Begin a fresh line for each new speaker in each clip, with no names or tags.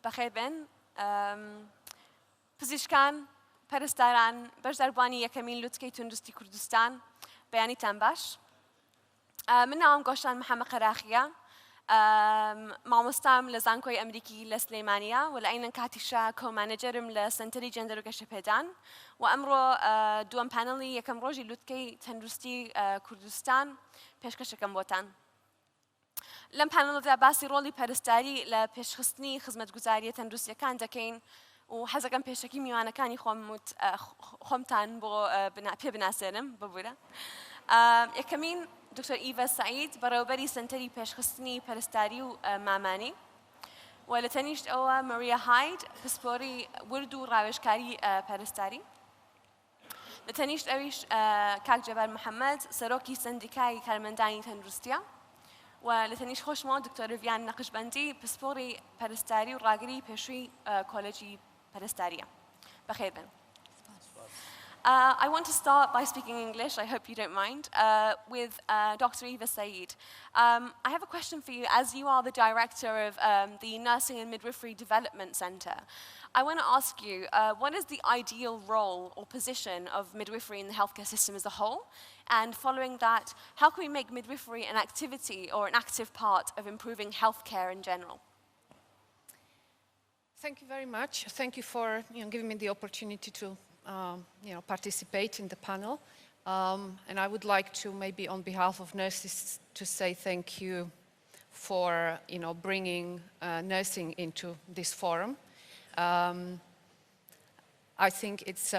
بەخێر بن پزیشکان پەرستاران بەشداربوانی یەکەمین لوتکەی تەندروستی کوردستان بەیانیتان باش من ناوم گۆشتان محەممەد قەراخیە مامۆستام لە زانکۆی ئەمریکی لە سلەیمانیە و لە عینەن کاتیشا کۆمانەجەرم لە سنتەری جەندەر و گەشەپێدان و ئەمڕۆ دووەم پانەڵی یەکەم ڕۆژی لوتکەی تەندروستی کوردستان پێشکەشەکەم بۆتان لەم پانەڵدا باسی ڕۆڵی پەرستاری لە پێشخستنی خزمەتگوزاریە تەندروستیەکان دەکەین و حەزەکەم پێشەکی میوانەکانی خۆمتان بۆ پێ بناسێنم ببوورە یەکەمین دکتۆر ئیڤە سعید بەڕێوەبەری سنتەری پێشخستنی پەرستاری و مامانی و لە تەنیشت ئەوە مەریا هاید پسپۆری ورد و ڕاوێژکاری پەرستاری لە تەنیشت ئەویش کاک جەبار محەممەد سەرۆکی سندیکای کارمەندانی تەندروستیە و لە تەنیشت خۆشمەوە دکتۆر ڤیان نەقشبەندی پسپۆری پەرستاری و ڕاگری پێشووی کۆلێجی پەرستاریە بەخێر بن I want to start by speaking English, I hope you don't mind, with Dr. Eva Saeed. I have a question for you, as you are the director of the Nursing and Midwifery Development Centre. I want to ask you, what is the ideal role or position of midwifery in the healthcare system as a whole? And following that, how can we make midwifery an activity or an active part of improving healthcare in general?
Thank you very much. Thank you for giving me the opportunity to participate in the panel. And I would like to maybe on behalf of nurses to say thank you for bringing nursing into this forum. I think it's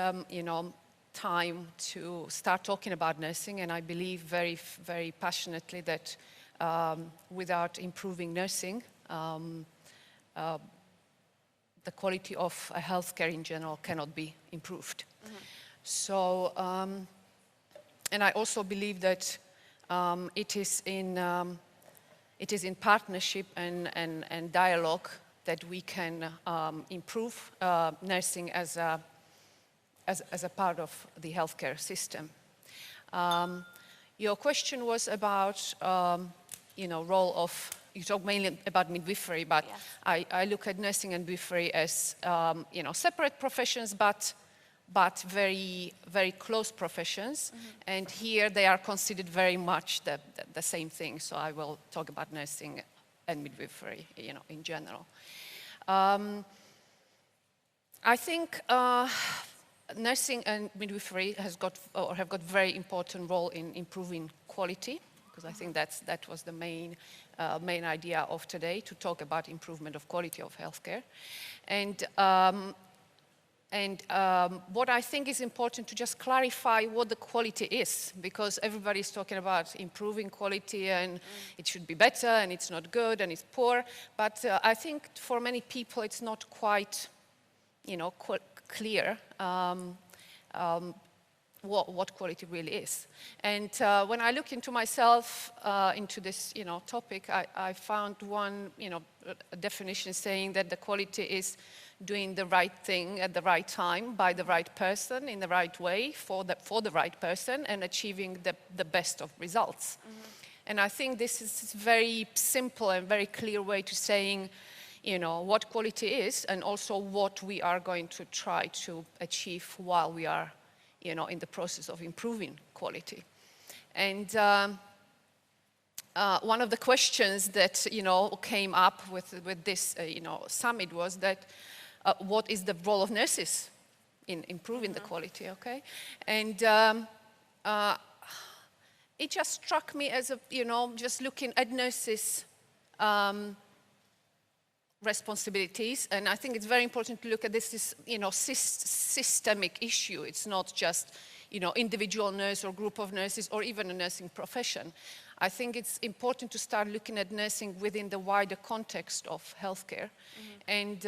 time to start talking about nursing, and I believe very, very passionately that without improving nursing, the quality of healthcare in general cannot be improved. So, and I also believe that it is in partnership and dialogue that we can improve nursing as a part of the healthcare system. Your question was about, role of. You talk mainly about midwifery, but
yes.
I look at nursing and midwifery as separate professions, but very, very close professions. And here they are considered very much the same thing. So I will talk about nursing and midwifery, in general. I think nursing and midwifery have got very important role in improving quality, because I think that was the main idea of today, to talk about improvement of quality of healthcare. And what I think is important to just clarify what the quality is, because everybody is talking about improving quality and it should be better and it's not good and it's poor. But I think for many people it's not quite, clear what quality really is. And when I look into myself, into this, topic, I found one, definition saying that the quality is doing the right thing at the right time, by the right person, in the right way, for the right person, and achieving the best of results. And I think this is a very simple and very clear way to saying, what quality is, and also what we are going to try to achieve while we are in the process of improving quality. And one of the questions that, came up with this, summit was that what is the role of nurses in improving the quality, okay? And it just struck me as just looking at nurses' responsibilities, and I think it's very important to look at this as, systemic issue. It's not just, individual nurse or group of nurses or even a nursing profession. I think it's important to start looking at nursing within the wider context of healthcare. And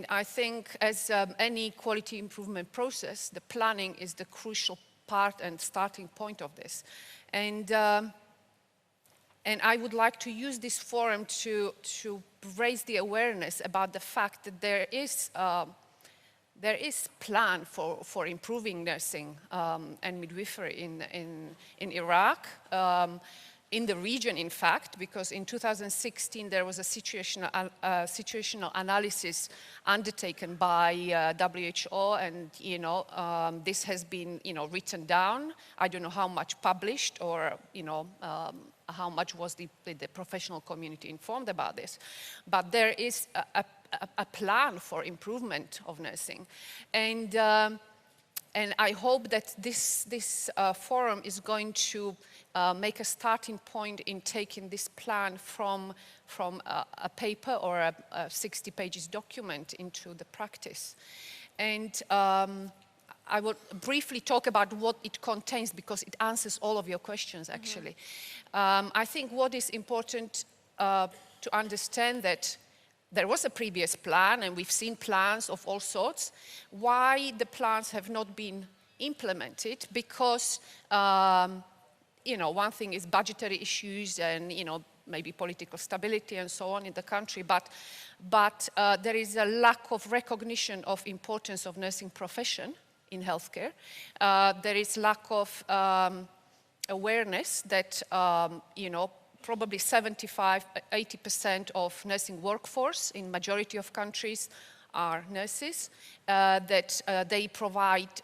I think as any quality improvement process, the planning is the crucial part and starting point of this. And I would like to use this forum to raise the awareness about the fact that there is plan for improving nursing and midwifery in Iraq. in the region, in fact, because in 2016 there was a situational analysis undertaken by WHO, and this has been written down. I don't know how much published, or how much was the professional community informed about this, but there is a plan for improvement of nursing, and I hope that this forum is going to make a starting point in taking this plan from a paper or a 60 pages document into the practice. And I will briefly talk about what it contains, because it answers all of your questions, actually. I think what is important to understand that there was a previous plan, and we've seen plans of all sorts. Why the plans have not been implemented? Because, one thing is budgetary issues and, maybe political stability and so on in the country, but there is a lack of recognition of importance of nursing profession in healthcare. There is lack of awareness that, probably 75–80% of nursing workforce in majority of countries are nurses, that they provide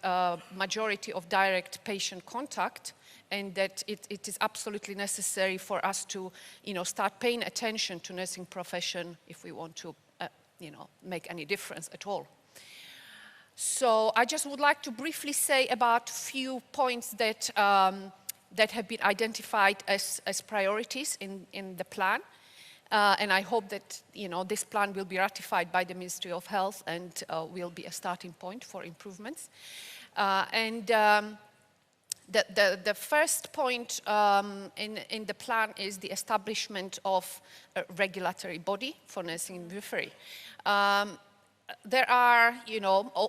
majority of direct patient contact, and that it is absolutely necessary for us to start paying attention to nursing profession if we want to make any difference at all. So I just would like to briefly say about few points that that have been identified as priorities in the plan. And I hope that this plan will be ratified by the Ministry of Health and will be a starting point for improvements. The first point in the plan is the establishment of a regulatory body for nursing and midwifery. There are,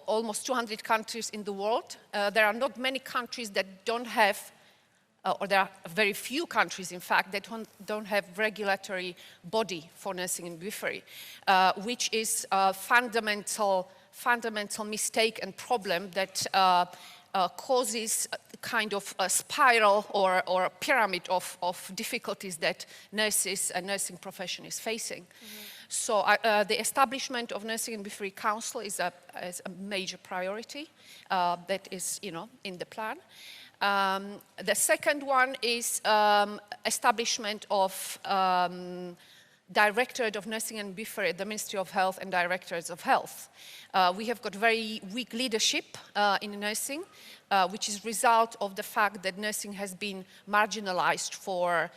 almost 200 countries in the world. There are not many countries that don't have, or there are very few countries, in fact, that don't have regulatory body for nursing and midwifery, which is a fundamental mistake and problem that causes kind of a spiral or a pyramid of difficulties that nurses and nursing profession is facing. So the establishment of Nursing and Midwifery Council is a major priority that is, in the plan. The second one is establishment of Directorate of Nursing and Midwifery at the Ministry of Health and Directorates of Health. We have got very weak leadership in nursing, which is a result of the fact that nursing has been marginalized for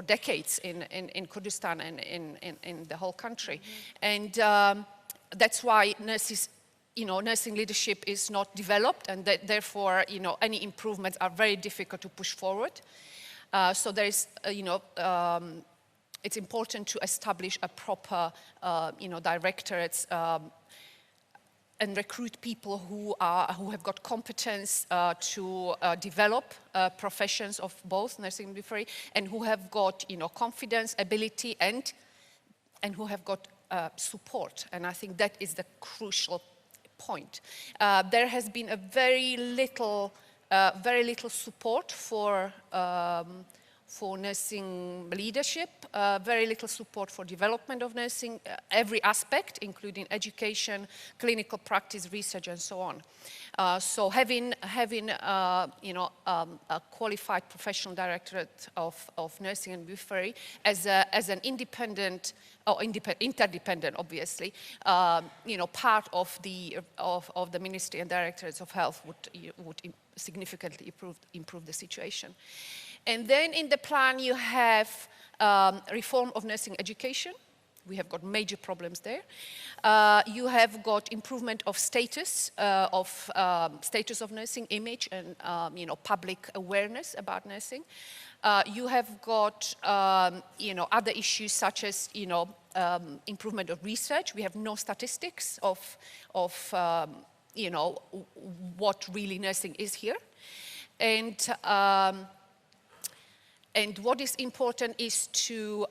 decades in Kurdistan and in the whole country. And that's why nursing leadership is not developed, and that therefore, any improvements are very difficult to push forward. So there is, it's important to establish a proper, directorates and recruit people who have got competence to develop professions of both nursing and midwifery, and who have got, confidence, ability, and who have got support. And I think that is the crucial point. There has been a very little support for nursing leadership, very little support for development of nursing, every aspect, including education, clinical practice, research, and so on. So having a qualified professional directorate of nursing and midwifery as an independent, or interdependent, obviously, part of the Ministry and Directorates of Health would significantly improve the situation. And then in the plan you have reform of nursing education. We have got major problems there. You have got improvement of status of nursing, image, and public awareness about nursing. You have got other issues such as improvement of research. We have no statistics of what really nursing is here, and what is important is to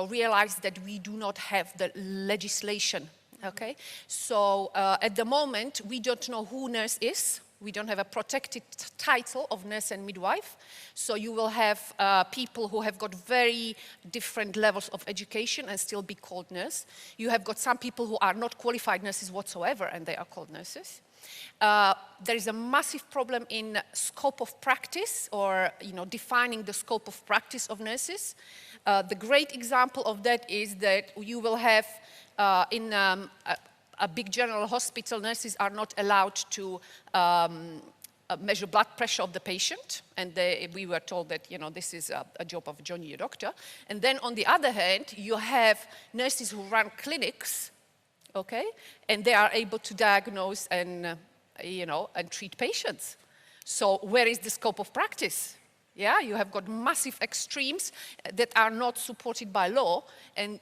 realize that we do not have the legislation. Okay, so at the moment we don't know who nurse is. We don't have a protected title of nurse and midwife. So you will have people who have got very different levels of education and still be called nurse. You have got some people who are not qualified nurses whatsoever, and they are called nurses. There is a massive problem in scope of practice, or defining the scope of practice of nurses. The great example of that is that you will have in a big general hospital, nurses are not allowed to measure blood pressure of the patient, and we were told that this is a job of a junior doctor. And then on the other hand, you have nurses who run clinics, okay, and they are able to diagnose and and treat patients. So where is the scope of practice? Yeah, you have got massive extremes that are not supported by law, and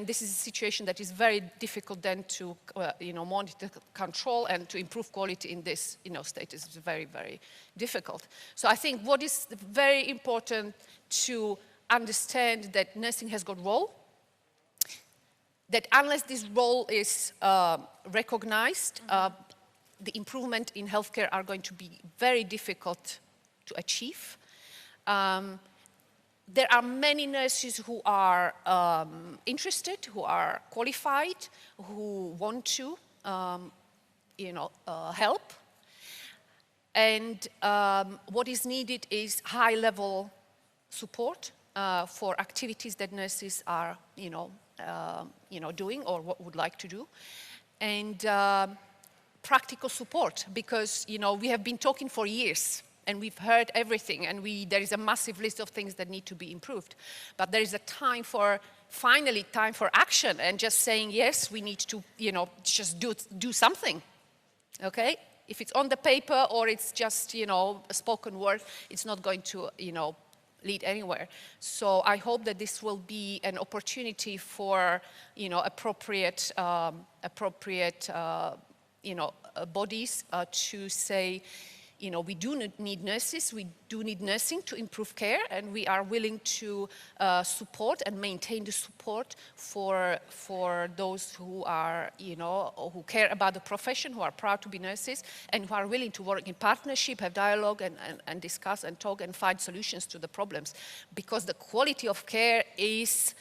this is a situation that is very difficult then to monitor, control, and to improve quality in this state is very, very difficult. So I think what is very important to understand that nursing has got role, that unless this role is recognized, the improvement in healthcare are going to be very difficult to achieve. There are many nurses who are interested, who are qualified, who want to, help. And what is needed is high-level support for activities that nurses are, doing or what would like to do, and practical support, because we have been talking for years. And we've heard everything, and there is a massive list of things that need to be improved. But there is a finally time for action, and just saying, yes, we need to, just do something, okay? If it's on the paper or it's just, a spoken word, it's not going to, lead anywhere. So I hope that this will be an opportunity for, appropriate bodies to say, we do need nurses, we do need nursing to improve care, and we are willing to support and maintain the support for those who are, who care about the profession, who are proud to be nurses, and who are willing to work in partnership, have dialogue, and discuss and talk and find solutions to the problems. Because the quality of care is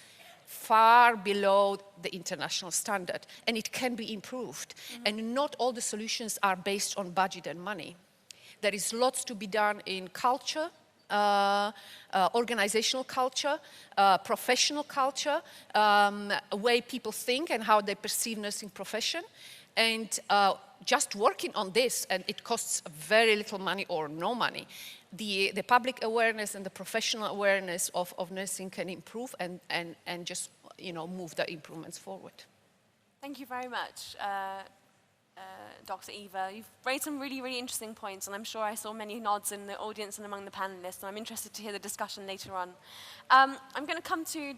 far below the international standard, and it can be improved. And not all the solutions are based on budget and money. There is lots to be done in culture, organizational culture, professional culture, way people think and how they perceive nursing profession. And just working on this, and it costs very little money or no money, the public awareness and the professional awareness of nursing can improve and just move the improvements forward.
Thank you very much. Dr. Eva, you've raised some really, really interesting points, and I'm sure I saw many nods in the audience and among the panelists, and I'm interested to hear the discussion later on. I'm going to come to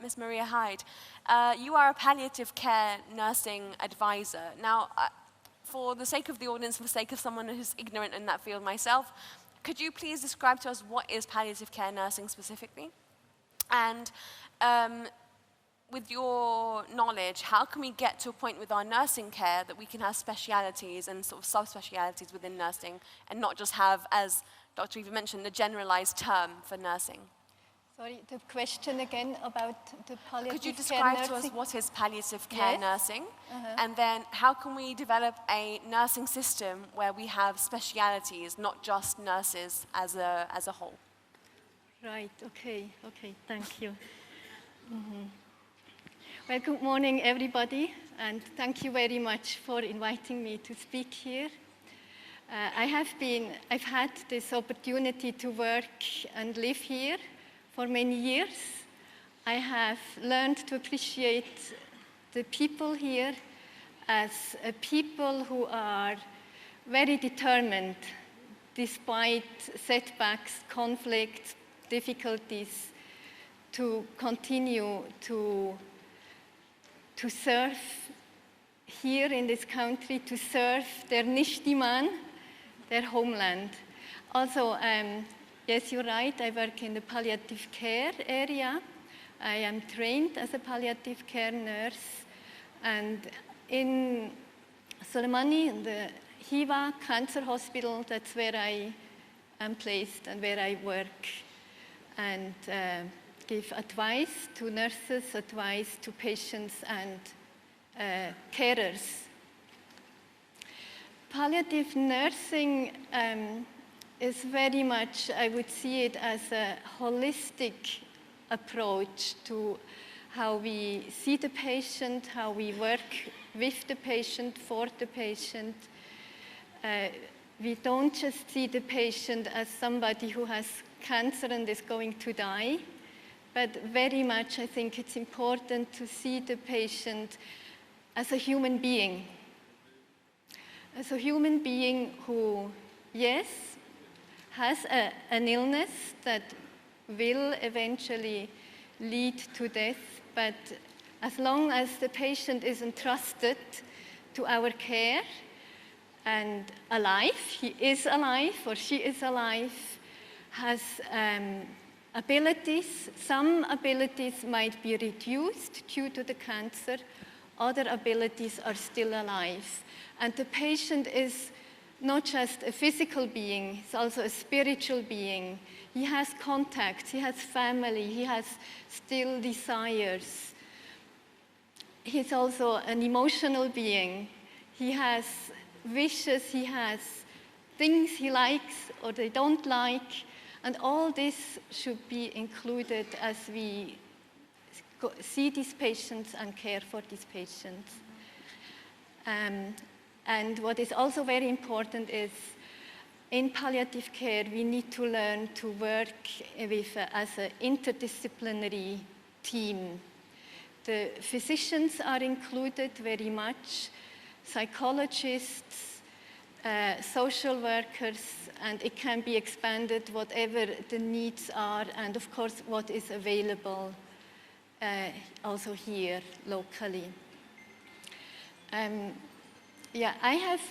Ms. Maria Hyde. You are a palliative care nursing advisor. Now, for the sake of the audience, for the sake of someone who's ignorant in that field myself, could you please describe to us what is palliative care nursing specifically? And with your knowledge, how can we get to a point with our nursing care that we can have specialities and sort of subspecialities within nursing, and not just have, as Dr. Eva mentioned, the generalized term for nursing?
Sorry, the question again about the palliative care nursing.
Could you describe to us what is palliative care nursing? And then how can we develop a nursing system where we have specialities, not just nurses as a whole?
Right, okay, thank you. Well, good morning, everybody, and thank you very much for inviting me to speak here. I've had this opportunity to work and live here for many years. I have learned to appreciate the people here as people who are very determined, despite setbacks, conflicts, difficulties, to continue to serve here in this country, to serve their Nishtiman, their homeland. Also, yes, you're right, I work in the palliative care area. I am trained as a palliative care nurse. And in Soleimani, Hiva Cancer Hospital, that's where I am placed and where I work, and give advice to nurses, advice to patients and carers. Palliative nursing is very much, I would see it as a holistic approach to how we see the patient, how we work with the patient, for the patient. We don't just see the patient as somebody who has cancer and is going to die, but very much I think it's important to see the patient as a human being. As a human being who, yes, has an illness that will eventually lead to death, but as long as the patient is entrusted to our care and alive, he is alive or she is alive, has abilities. Some abilities might be reduced due to the cancer, other abilities are still alive. And the patient is not just a physical being, he's also a spiritual being. He has contacts, he has family, he has still desires. He's also an emotional being. He has wishes, he has things he likes or they don't like, and all this should be included as we see these patients and care for these patients. And what is also very important is in palliative care, we need to learn to work as an interdisciplinary team. The physicians are included very much, psychologists, social workers, and it can be expanded whatever the needs are, and of course what is available also here locally. I have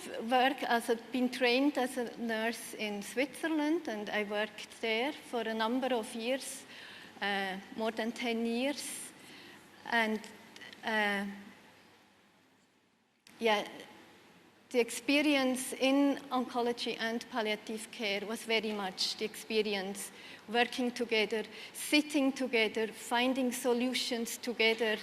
been trained as a nurse in Switzerland, and I worked there for a number of years, more than 10 years. And the experience in oncology and palliative care was very much the experience working together, sitting together, finding solutions together.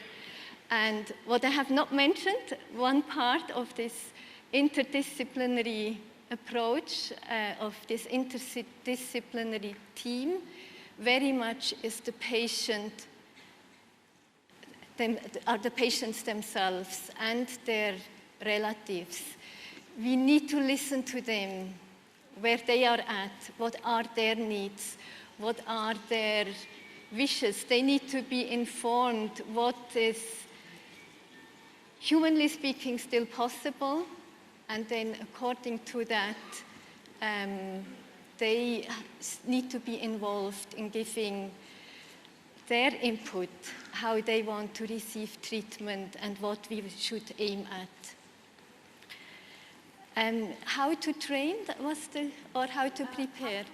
And what I have not mentioned, one part of this interdisciplinary approach, of this interdisciplinary team, very much is the patient, are the patients themselves and their relatives. We need to listen to them, where they are at, what are their needs, what are their wishes. They need to be informed what is, humanly speaking, still possible, and then according to that, they need to be involved in giving their input, how they want to receive treatment and what we should aim at. How to train, or how to prepare?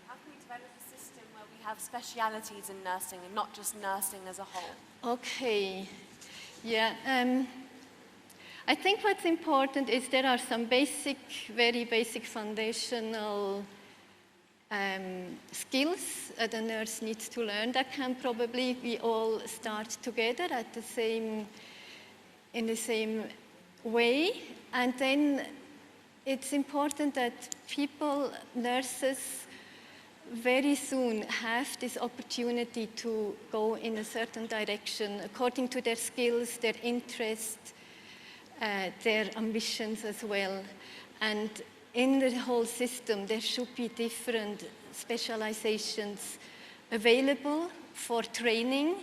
How can we develop a system where we have specialities in nursing and not just nursing as a whole?
Okay, yeah. I think what's important is there are some basic, very basic foundational skills that a nurse needs to learn that can probably we all start together in the same way. And then it's important that people, nurses, very soon have this opportunity to go in a certain direction according to their skills, their interests, their ambitions as well. And in the whole system, there should be different specializations available for training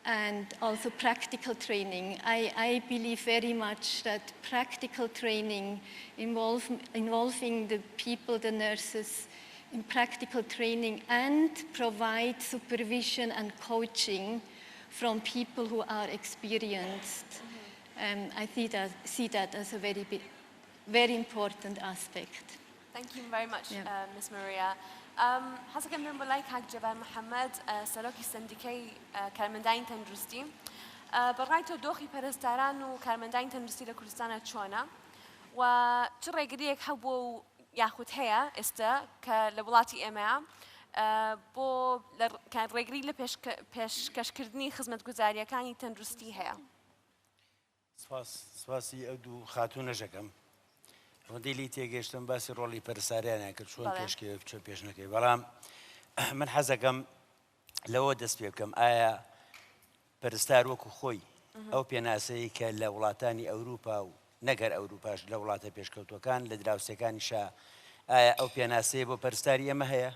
and also practical training. I believe very much that practical training involving the people, the nurses, in practical training and provide supervision and coaching from people who are experienced. I see that as a very important aspect.
Thank you very much, Ms. Maria. حسب كم من بلاي حق جبال محمد سلوكي سندكي كارمنداين تندرستي برغايتو دوخي پرستاران و كارمنداين تندرستي لكردستان چونا و چ ڕێگریەک هەبوو و یاخود هەیە ئێستا کە لە وڵاتی ئێمە بۆ ڕێگری لە پێشکەشکردنی خزمەتگوزاریەکانی تەندروستی هەیە.
سپاسی ئەو دوو خاتوونەژەکەم ڕۆندی لی تێگەشتم باسی ڕۆڵی پەرساریانە کرد چۆن پێشکەوێ چۆن پێش نەکەی بەڵام من حەزەکەم لەوە دەست پێ بکەم ئایا پەرستار وەکو خۆی ئەو پێناسەیە کە لە وڵاتانی ئەوروپا و نەگەر ئەوروپاش لە وڵاتە پێشکەوتوەکان لە دراوسەکانیشا ئایا ئەو پێناسەیە بۆ پەرستاری ئێمە هەیە؟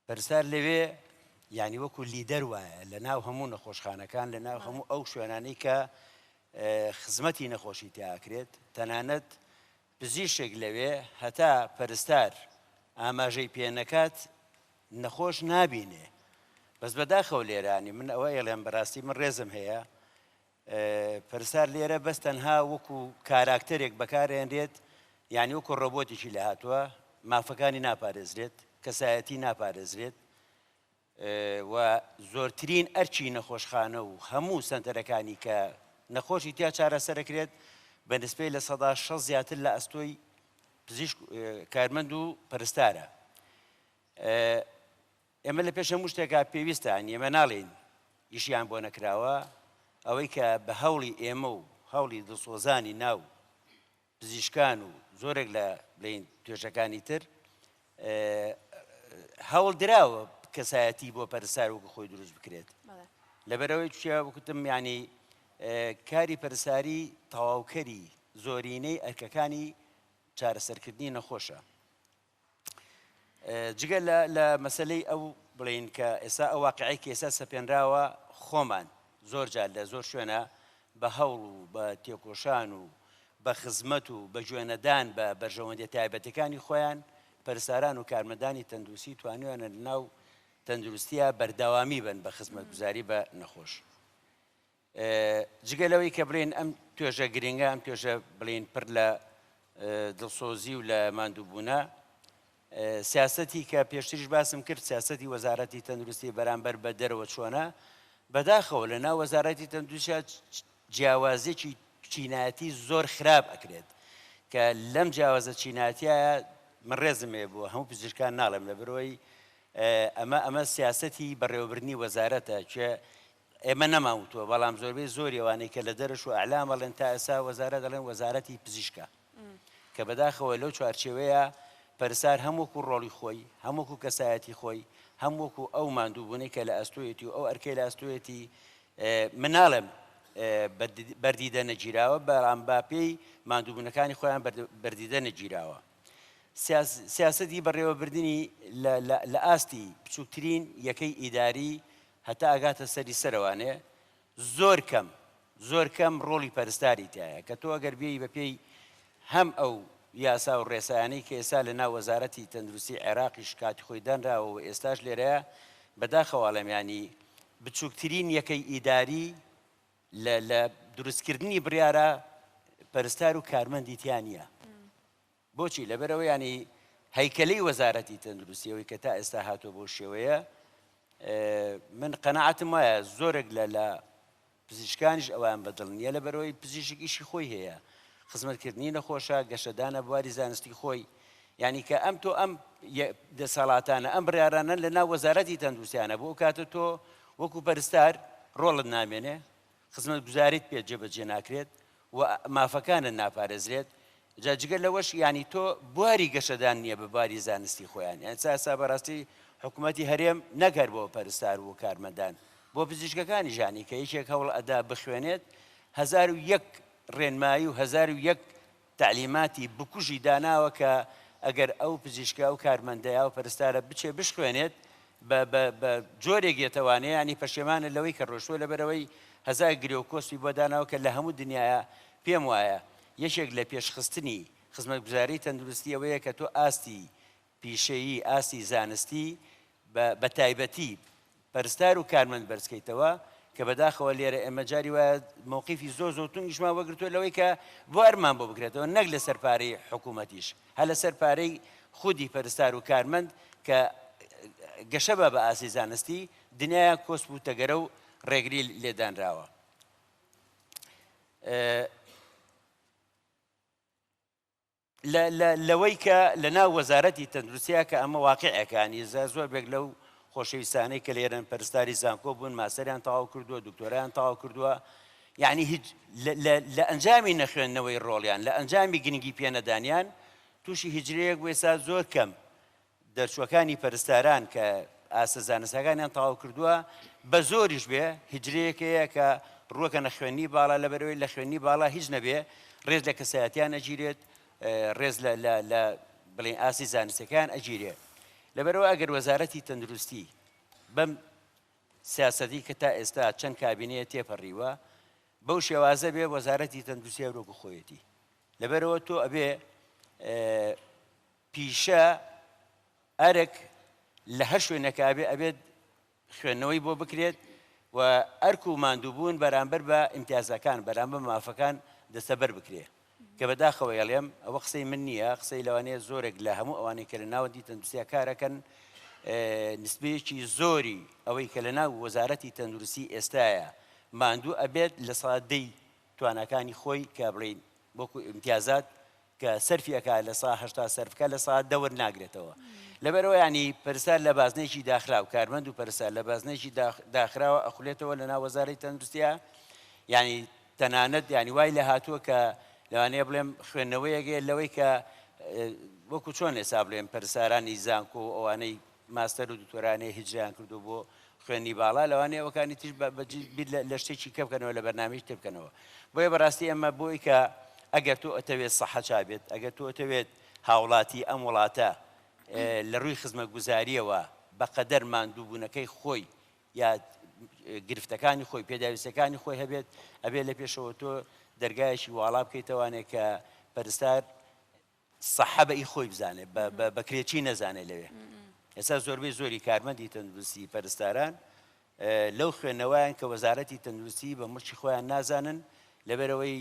پەرستار لەوێ یعنی وەکو لیدەر وایە لە ناو هەموو نەخۆشخانەکان لە ناو هەموو ئەو شوێنانەی کە خزمەتی نەخۆشی تیاکرێت تەنانەت پزیشک لەوێ هەتا پەرستار ئاماژەی پێ نەکات نەخۆش نابینێ. بەس بەداخەو لێرانی من ئەوە ئێڵێم بەڕاستی من ڕێزم هەیە پەرستار لێرە بەس تەنها وەکو کاراکتەرێک بەکارهێنرێت یعنی وەکو ڕۆبۆتێکی لە هاتووە مافەکانی ناپارێزرێت کەسایەتی ناپارێزرێت و زۆرترین ئەرچی نەخۆشخانە و هەموو سەنتەرەکانی کە نەخۆشی تیا چارەسەرەکرێت بە نسبەی لە 6 زیاتر لە ئەستۆی پزیشک کارمەند و پەرستارە. ئێمە لە پێش هەموو شتێکا پێویستە ئێمە ناڵێن ئیشیان بۆ نەکراوە ئەوەی کە بە هەوڵی ئێمە و هەوڵی دڵسۆزانی ناو پزیشکان و زۆرێک لە بڵین توێژەکانی تر هەوڵ دراوە کەسایەتی بۆ پەرستار وەکو خۆی دروست بکرێت. لەبەرەوەی تووشە وەکوتم ینی کاری پەرستاری تەواوکەری زۆرینەی ئەرکەکانی چارەسەرکردنی نەخۆشە. جگە لە مەسلەی ئەو بڵین کە ئێستا ئەو واقعی کە ئێستا سەپێنراوە خۆمان زۆر جار لە زۆر شوێنە بە هەوڵ و بە تێکۆشان و بە خزمەت و بە گوێنەدان بە بەرژەوەندی تایبەتەکانی خۆیان پەرستاران و کارمەندانی تەندروستی توانیوانە لەناو تەندروستیە بەردەوامی بن بە خزمەتگوزاری بە نەخۆش. جگە لەوەی کە بڵێن ئەم توێژە گرنگە ئەم توێژە بڵێن پڕ لە دڵسۆزی و لە ماندووبوونە سیاسەتی کە پێشتریش باسم کرد سیاسەتی وەزارەتی تەندروستی بەرامبەر بە دەرەوە چۆنە بەداخەوە لەناو وەزارەتی تەندروستیە جیاوازێکی چینایەتی زۆر خراپ ئەکرێت کە لەم جیاوازە چینایەتیە من ڕێزمێ بووە هەموو پزیشکان ناڵێم لە بەرەوەی ئەمە سیاسەتی بەڕێوەبردنی وەزارەتە کە ئێمە نەماوتووە بەڵام زۆربەی زۆری ئەوانەی کە لە دەرەش و ئەعلام بەڵێن تا ئێستا وەزارەت دەڵێن وەزارەتی پزیشکە کە بەداخەوە لەو چوارچێوەیە پەرستار هەمووەکو ڕۆڵی خۆی هەمووەکو کەسایەتی خۆی هەمووەکو ئەو ماندووبوونەی کە لە ئەستۆیەتی و ئەو ئەرکەی لە ئەستۆیەتی مناڵم بەردیدە نەگیراوە بەڵام باپێی ماندووبوونەکانی خۆیان بەردیدە نەگیراوە. سیاسەتی بەڕێوەبردننی لە ئاستی بچووکترین یەکەی ئیداری هەتا ئاگاتە سەری سەرەوانێ زۆر کەم ڕۆڵی پەرستاری تایە کە تۆ ئەگەر بێی بە پێی هەم ئەو یاسا و ڕێسایانەی کە ئێستا لە ناو وەزارەتی تەندروستی عێراقیش کاتی خۆی دانراوە و ئێستاش لێرەیە بەداخەواڵەمیانی بچووکترین یەکەی ئیداری لە دروستکردنی بڕیارە پەرستار و کارمەندی تیانە. بۆچی لەبەرەوە ینی هەیکەلەی وەزارەتی تەندروستیەوەی کە تا ئێستا هاتۆ بۆ شێوەیە من قەنەعەتم وایە زۆرێک لە پزیشکانیش ئەوان بەدڵ نییە لەبەرەوەی پزیشک ئیشی خۆی هەیە خزمەتکردنی نەخۆشە گەشەدانە بواری زانستی خۆی یعنی کە ئەم تۆ ئەم دەسەڵاتانە ئەم بڕیارانە لە ناو وەزارەتی تەندروستیانە بۆ کاتە تۆ وەکو پەرستار ڕۆڵت نامێنێ خزمەتگوزاریت پێ جێبەجێ ناکرێت و مافەکانت ناپارێزرێت جاجگە لەوەش ینی تۆ بواری گەشەدان نییە بە باری زانستی خۆیان یان ساسا بەڕاستی حکوومەتی هەرێم نەگەر بۆ پەرستار و کارمەندان بۆ پزیشکەکانی ژانی کە یەکێک هەوڵ ئەدا بخوێنێت 1001 ڕێنمایی و 1001 تعلیماتی بکوژی داناوە کە ئەگەر ئەو پزیشکە و کارمەندەیە و پەرستارە بچێ بشخوێنێت بە جۆرێک یێتەوانەیە ینی پەشێمانە لەوەی کە ڕۆشتووە لەبەرەوەی 1000 گرێ و کۆسپی بۆ داناوە کە لە هەموو دنیاە پێم وایە یەکێک لە پێشخستنی خزمەتگوزاری تەندروستی ئەوەیە کە تۆ ئاستی پیشەیی ئاستی زانستی بە تایبەتی پەرستار و کارمەند بەرزکەیتەوە کە بەداخەوە لێرە ئێمە جاری وایە مووقیفی زۆر تونگیشمان وەگرتووە لەوەی کە بوارمان بۆ بگرێتەوە نەک لە سەرپارەی حکوومەتیش هە لە سەرپارەی خودی پەرستار و کارمەند کە گەشە بە ئاسی زانستی دنیای کۆسپ و تەگەرە و ڕێگری لێدانراوە. لەوەی کە لەناو وەزارەتی تەندروستیە کە ئەمە واقعەکانی زۆر بێک لەو خۆشەویستانەی کە لێرەن پەرستاری زانکۆ بوون ماسەریان تەواو کردووە دکتۆرایان تەواو کردووە یعنی هیچ لە ئەنجامی نەخوێندنەوەی ڕۆڵیان لە ئەنجامی گرنگی پێنەدانیان تووشی هیجرەیەک بۆ ئێستا زۆر کەم دەرچووەکانی پەرستاران کە ئاسە زانستەکانیان تەواو کردووە بە زۆریش بێ هیجرەیەکەیە کە ڕووەکە نەخوێنی باڵا لەبەرەوەی لە خوێنی باڵا هیچ نەبێ ڕێز لە کەسایەتیان ئەگیرێت ڕێز لە بڵێن ئاسی زانستەکان ئەگیرێ لەبەرەوە ئەگەر وەزارەتی تەندروستی بەم سیاسەتی کە تا ئێستا چەند کابینەیە تێپەڕیوە بەو شێوازە بێ وەزارەتی تەندروستی هەورۆکو خۆیەتی لەبەرەوە تۆ ئەبێ پیشە ئەرک لە هەر شوێنەکابێ ئەبێت خوێندنەوەی بۆ بکرێت و ئەرک و ماندووبوون بەرامبەر بە ئیمتیازەکان بەرامبەر مافەکان دەستەبەر بکرێ کە بەداخەوە ئەڵێم ئەوە قسەی من نییە قسەی لەوانەیە زۆرێک لە هەموو ئەوانەی کە لە ناوەندی تەندروستیە کارەکەن نسبەیەکی زۆری ئەوەی کە لە ناو وەزارەتی تەندروستی ئێستایە ماندوو ئەبێت لە سادەی توانەکانی خۆی کە بڵین وەکو ئیمتیازات کە سەرفیەکە لە سا هەشتا سەرفکە لە سا دەور ناگرێتەوە لەبەرەوە ینی پەرستار لە بازنێکی داخراو کارمەند و پەرستار لە بازنێکی داخراوە ئەخولێتەوە لە ناو وەزارەتی تەندروستیە ینی تەنانەت ینی وای لە هاتووە کە لەوانەیە بڵێم خوێندنەوەیەگە لەوەی کە وەکو چۆن ێسا بڵێم پەرستارانی زانکۆ و ئەوانەی ماستەر و دکتۆرانەی هیجریان کردو بۆ خوێنی باڵا لەوانەیە ئەوەکانی تیش بیر لە شتێکی کە بکەنەوە لە بەرنامەیەکی تێ بکەنەوە بۆیە بەڕاستی ئەمە بۆی کە ئەگەر تۆ ئەتەوێت سەحە چابێت ئەگەر تۆ ئەتەوێت هاوڵاتی ئەم وڵاتە لە ڕووی خزمەتگوزاریەوە بەقەدەر ماندووبوونەکەی خۆی یا گرفتەکانی خۆی پێداویستەکانی خۆی هەبێت ئەبێت لە پێشەوە تۆ دەرگایەکی واڵا بکەیتەوانێت کە پەرستار سەحە بەئی خۆی بزانێت بەکرێکی نەزانێت لەوێ ئێستا زۆربەی زۆری کارمەندی تەندروستی پەرستاران لەو خوێندنەوەیان کە وەزارەتی تەندروستی بە مڵکی خۆیان نازانن لەبەرەوەی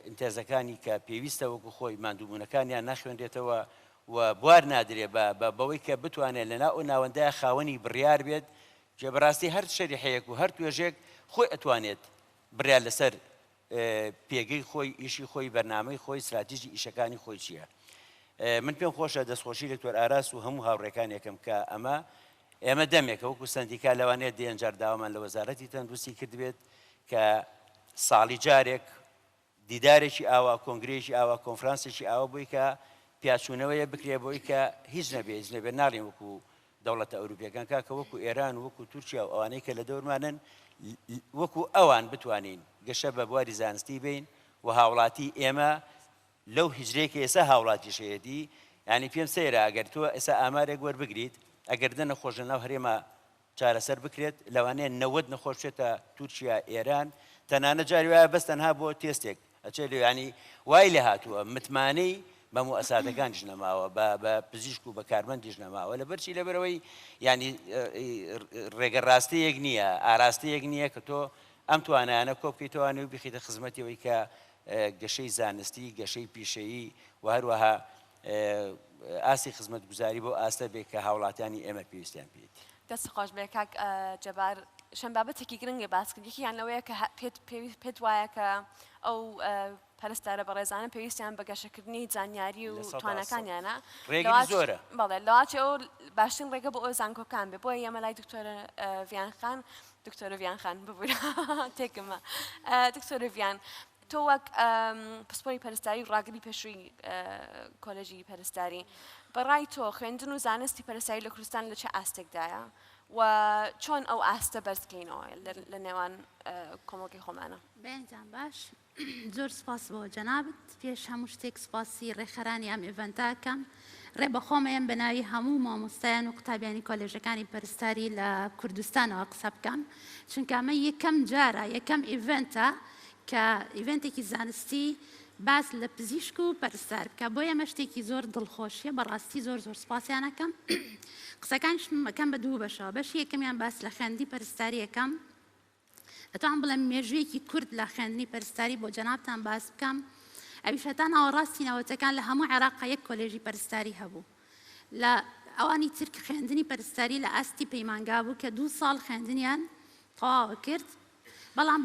ئیمتیازەکانی کە پێویستە وەکو خۆی ماندووبوونەکانیان ناخوێنرێتەوە و بوار نادرێ بەوەی کە بتوانێت لەناو ئەو ناوەندایە خاوەنی بڕیار بێت جێ بەڕاستی هەر شەریحەیەک و هەر توێژێک خۆی ئەتوانێت بڕیار لەسەر پێگەی خۆی ئیشی خۆی بەرنامەی خۆی استراتیژی ئیشەکانی خۆی چییە من پێم خۆشە دەستخۆشی دکتۆر ئاراس و هەموو هاوڕێکان یەکەم کە ئێمە دەمێکە وەکو سندیکا لەوانەیە دێنجار داوامان لە وەزارەتی تەندروستی کردبێت کە ساڵی جارێک دیدارێکی ئاوا کۆنگرێکی ئاوا کۆنفرانسێکی ئاوا بووی کە پیاچوونەوەیە بکرێ بۆی کە هیچ نەبێ ناڵێن وەکو دەوڵەتە ئەوروپیەکان کاکە وەکو ئێران وەکو تورکیا و ئەوانەی کە لە دەورمانن وەکو ئەوان بتوانین گەشە بە بواری زانستی بین و هاوڵاتی ئێمە لەو هیجرەیەکە ئێستا هاوڵاتی شەیەتی ینی پێم سەیرە ئەگەر تۆ ئێستا ئامارێک وەربگریت ئەگەر دە نەخۆش لە ناو هەرێمە چارەسەر بکرێت لەوانەیە 90 نەخۆش بچێتە تورکیا ئێران تەنانەت جاری وایە بەس تەنها بۆ تێستێک ئەچێت ینی وای لێ هاتووە متمانەی بە موئەساسەکانیش نەماوە بە پزیشک و بە کارمەندیش نەماوە لەبەرچی لەبەرەوەی ینی ڕێگەڕاستەیەک نییە ئاراستەیەک نییە کە تۆ ئەم توانایانە کۆ بکەیتەوانێ و بخیتە خزمەتیەوەی کە گەشەی زانستی گەشەی پیشەیی و هەروەها ئاسی خزمەتگوزاری بۆ ئاستە بێت کە هاوڵاتیانی ئێمە پێویستیان پێێت
دەست خۆش بێ کاک جەبار شەم بابەتێکی گرنگە باسکردێکیان لەوەیە کە پێت وایە کە ئەو پەرستارە بەڕێزانە پێویستیان بە گەشەکردنی زانیاری و توانەکانیانە
ڕێگری زۆرە
بەڵێ لەواچێ ئەو باشترین ڕێگە بۆ ئەو زانکۆکان بێ بۆیە ئێمە لای دکتۆرە ڤیانخان دکتۆرە ڤیانخان ببوورە تێکمە دکتۆرە ڤیان تۆ وەک پسپۆری پەرستاری و ڕاگری پێشووی کۆلێژی پەرستاری بەڕای تۆ خوێندن و زانستی پەرستاری لە کوردستان لە چه ئاستێکدایە و چۆن ئەو ئاستە بەرزکەینەوە لە نێوان کۆمەڵگەی خۆمانە
بێنجان باش زۆر سپاس بۆ جەنابەت پێش هەموو شتێک سپاسی ڕێخەرانی ئەم ئێڤەنتاکەم ڕێ بەخۆمەیەم بەناوی هەموو مامۆستایان و قوتابیانی کۆلێژەکانی پەرستاری لە کوردستانەوە قسە بکەم چونکە ئەمە یەکەم جارە یەکەم ئیڤەنتە کە ئیڤەنتێکی زانستی باس لە پزیشک و پەرستار بکە بۆ ئێمە شتێکی زۆر دڵخۆشیە بەڕاستی زۆر سپاسیانەکەم قسەکانیشم مەکەم بە دوو بەشەوە بەشی یەکەمیان باس لە خوێندی پەرستاری یەکەم دەتوانم بڵێم مێژوویەکی کورد لە خوێندنی پەرستاری بۆ جەنابتان باس بکەم ئەویشەتان هاوڕاستی ناوەتەکان لە هەموو عێراقا یەک کۆلێژی پەرستاری هەبوو لە ئەوانی ترک خوێندنی پەرستاری لە ئاستی پەیمانگا بوو کە 2 ساڵ خوێندنیان تەواوە کرد بەڵام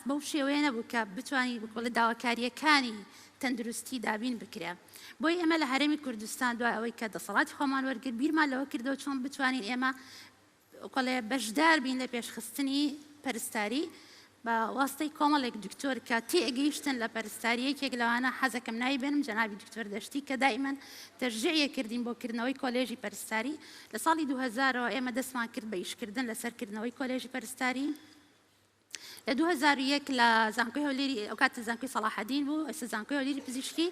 بەو شێوەیە نەبوو کە بتوانین بڵێ داواکاریەکانی تەندروستی دابین بکرێ بۆی ئێمە لە هەرێمی کوردستان دوای ئەوەی کە دەسەڵاتی خۆمان وەرگرت بیرمان لەوە کردەوە چۆن بتوانین ئێمە کۆڵێ بەشدار بین لە پێشخستنی پەرستاری بە واستەی کۆمەڵێک دکتۆر کە تێگەیشتن لە پەرستاری یەکێک لەوانە حەزەکەم نایی بێنم جەنابی دکتۆر دەشتی کە دائیمەن تەشجیع کردین بۆ کردنەوەی کۆلێژی پەرستاری لە ساڵی 2000ەوە ئێمە دەستمان کرد بە ئیشکردن لەسەرکردنەوەی کۆلێژی پەرستاری لە 2001 لە زانکۆی هەولێری ئەو کاتە زانکۆی سەلاحەدین بوو ئێستا زانکۆی هەولێری پزیشکی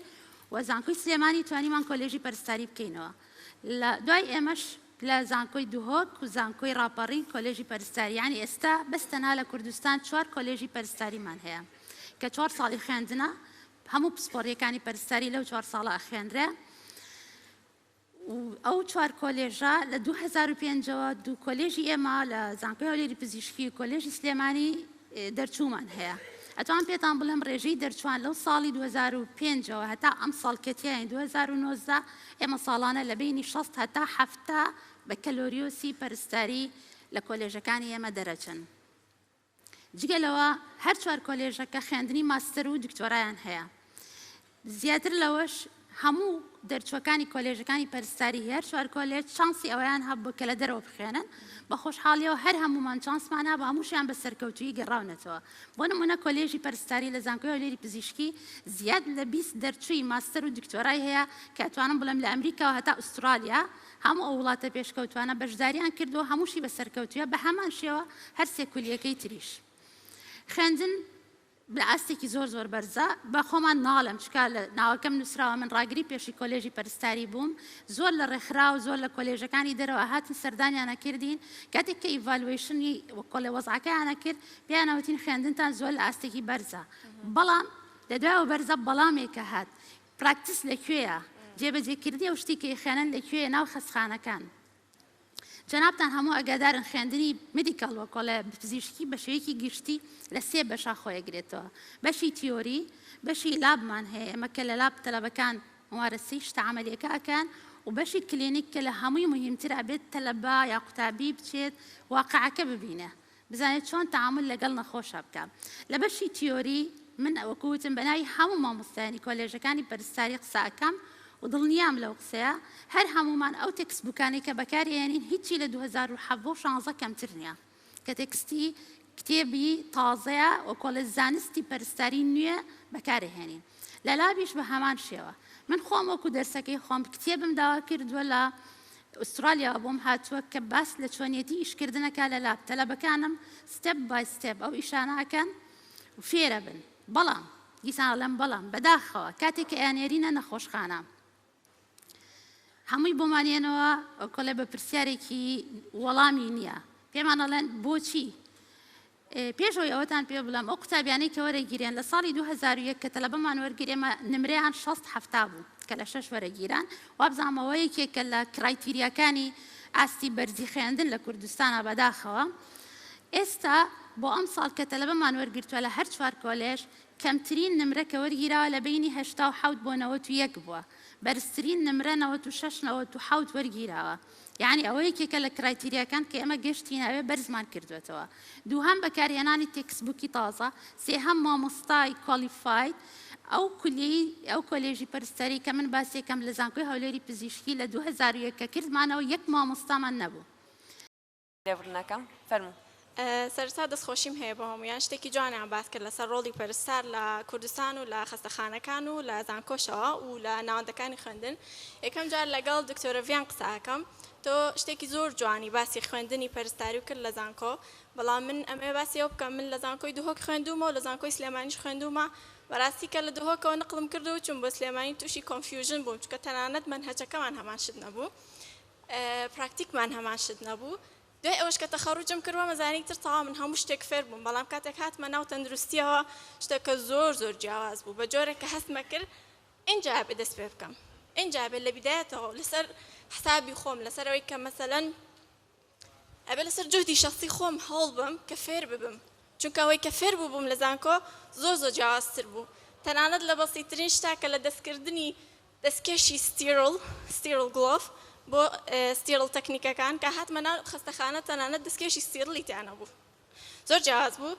و زانکۆی سلێمانی توانیمان کۆلێژی پەرستاری بکەینەوە لە دوای ئێمەش لە زانکۆی دوهۆک و زانکۆی ڕاپەڕی کۆلێژی پەرستاری یعنی ئێستا بەستەنها لە کوردستان 4 کۆلێژی پەرستاریمان هەیە کە 4 ساڵی خوێندنە هەموو پسپۆڕیەکانی پەرستاری لەو 4 ساڵە ئەخوێنرێ ئەو 4 کۆلێژە لە 2005ەوە 2 کۆلێژی ئێمە لە زانکۆی هەولێری پزیشکی و کۆلێژی سلێمانی دەرچوومان هەیە ئەتوان پێتان بڵێم ڕێژەی دەرچوان لەو ساڵی 2005ەوە هەتا ئەم ساڵکەتیان 2019 ئێمە ساڵانە لە بینی 60 هەتا 70 بە کەلۆریۆسی پەرستاری لە کۆلێژەکانی ئێمە دەرەچن جگەلەوە هەر 4 کۆلێژەکە خوێندنی ماستەر و دکتۆرایان هەیە زیاتر لەوەش هەموو دەرچوەکانی کۆلێژەکانی پەرستاری هەر 4 کۆلێج چانسی ئەویان هەبوو کە لە دەرەوە بخوێنن بە خۆشحاڵیەوە هەر هەمومان چانسمان هەبوو هەمووشیان بە سەرکەوتویی گەڕاونەتەوە بۆ نمونە کۆلێژی پەرستاری لە زانکۆی هەولێری پزیشکی زیاد لە 20 دەرچووی ماستەر و دکتۆرای هەیە کە ئەتوانم بڵێم لە ئەمریکا و هەتا ئوسترالیا هەموو ئەو وڵاتە پێشکەوتوانە بەشداریان کردووە هەمووشی بە سەرکەوتویە بە هەمان شێوە هەر سێ کولیەکەی تریش خوێندن بە ئاستێکی زۆر بەرزە بە خۆمان ناڵم چکە لە ناوەکەم نووسراوە من ڕاگری پێشی کۆلێژی پەرستاری بووم زۆر لە ڕێکخرا و زۆر لە کۆلێژەکانی دەرەوە هاتن سەردانیانە کردین کاتێک کە ئیڤالوێشنی کۆلێ وەزعەکەیانە کرد پێیانەوتین خوێندنتان زۆر لە ئاستێکی بەرزە بەڵام لەدوایەوە بەرزە بەڵامێکە هات پراکتیس لەکوێیە جێبەجێکردی ئەو شتی کە خوێنن لەکوێیە ناو خەستخانەکان جەنابتان هەموو ئەگادارن خوێندنی مدیکال وە کۆلە پزیشکی بە شێوەیەکی گشتی لە 3 بەشە خۆیەگرێتەوە بەشی تیۆری بەشی لابمان هەیە ئەمە کە لە لاب تەلەبەکان ممارەسەی شتە عەمەلیەکە ئەکەن و بەشی کلینیک کە لە هەمووی مهمتر ئەبێت تەلەبە یا قوتابی بچێت واقعەکە ببینە بزانێت چۆن تەعامل لەگەڵ نەخۆشە بکە لە بەشی تیۆری من وەکوتم بەناوی هەموو مامۆستایانی کۆلێژەکانی پەرستاری قسە ئەکەم و دڵنیام لەو قسەیە هەر هەمومان ئەو تێکسبوکانی کە بەکارهێنین هیچی لە 2016 کەمتر نییە کە تێکستی کتێبی تازەیە و کۆلە زانستی پەرستاری نوێ بەکارهێنین لە لابیش بە هەمان شێوە من خۆم وەکو دەرسەکەی خۆم کتێبم داوا کردووە لە ئوسترالیا بۆم هاتووە کە باس لە چۆنیەتی ئیشکردنەکە لە لاب تەلەبەکانم ستێپ بای ستێپ ئەو ئیشانەکەن و فێرە بن بەڵام دیسان لەم بەڵام بەداخەوە کاتێک کە ئەیانێرینە نەخۆشخانە هەمووی بۆمانێنەوە کۆلێ بە پرسیارێکی وەڵامی نییە پێمانەڵێن بۆچی پێشەوەی ئەوەتان پێ بڵام ئەو قوتابیانەی کە وەرەگیرێن لە ساڵی 2001 کە تەلەبەمان وەرگیر ئێمە نمرەیان 60 بوو کە لە 6 وەرەگیران وابزانمەوە یەکێکە لە کرایتیریاکانی ئاستی بەرزی خوێندن لە کوردستانە بەداخەوە ئێستا بۆ ئەم ساڵ کە تەلەبەمان وەرگرتووە لە هەر 4 کۆلێژ کەمترین نمرە کە وەرگیراوە لە بینی 87 بۆ 91 بووە بەرزترین نمرە 96 وەرگیراوە یعنی ئەوە یەکێکە لە کرایتیریاکان کە ئێمە گەشتینەوێ بەرزمان کردوێتەوە دووهەم بەکارهێنانی تێکسبووکی تازە سێهەم مامۆستای کۆلیفاید ئەو کۆلێژی پەرستاری کە من باسێکەم لە زانکۆی هەولێری پزیشکی لە 2001 کە کردمانەوە یەک مامۆستامان نەبوو
لێبوورنەکەم فەرموو
سەرتا دەستخۆشیم هەیە بە هەمویان شتێکی جوانیان باس کرد لەسەر ڕۆڵی پەرستار لە کوردستان و لە خەستەخانەکان و لە زانکۆشەوە و لە ناوەندەکانی خوێندن یەکەم جار لەگەڵ دکتۆرە ڤیان قساکەم تۆ شتێکی زۆر جوانی باسی خوێندنی پەرستاری و کرد لە زانکۆ بەڵام من ئەمێ باسی ئەو بکەم من لە زانکۆی دوهۆک خوێندومە و لە زانکۆی سلێمانیش خوێندومە بەڕاستی کە لە دوهۆکەوە نقڵم کردو چون بۆ سلێمانی تووشی کۆنفیوژن بووم چونکە تەنانەت منهەجەکەمان هەمان شت نەبوو پراکتیکمان هەمان شت نەبوو دوای ئەوەش کە تەخەڕوجم کردووە مەزانێک تر تەواو من هەموو شتێک فێر بووم بەڵام کاتێک هاتمە ناو تەندروستیەوە شتێکە زۆر جیاواز بوو بە جۆرێک کە هەستمە کرد اینجا بێ دەست پێ بکەم اینجا بێ لە بیدایەتەوە لەسەر حسابی خۆم لەسەر ئەوەی کە مەسەلەن ئەبێ لەسەر جهدی شخصی خۆم هەوڵ بم کە فێر ببم چونکە ئەوەی کە فێر بووبووم لە زانکۆ زۆر جیاوازتر بوو تەنانەت لە بەسیترین شتا کە لە دەستکردنی دەستکێشی ستیرل گلۆف بۆ ستیرل تەکنیکەکان کە هاتمە ناو خەستەخانە تەنانەت دەستکێشی ستیرلی تیانە بوو زۆر جیاواز بوو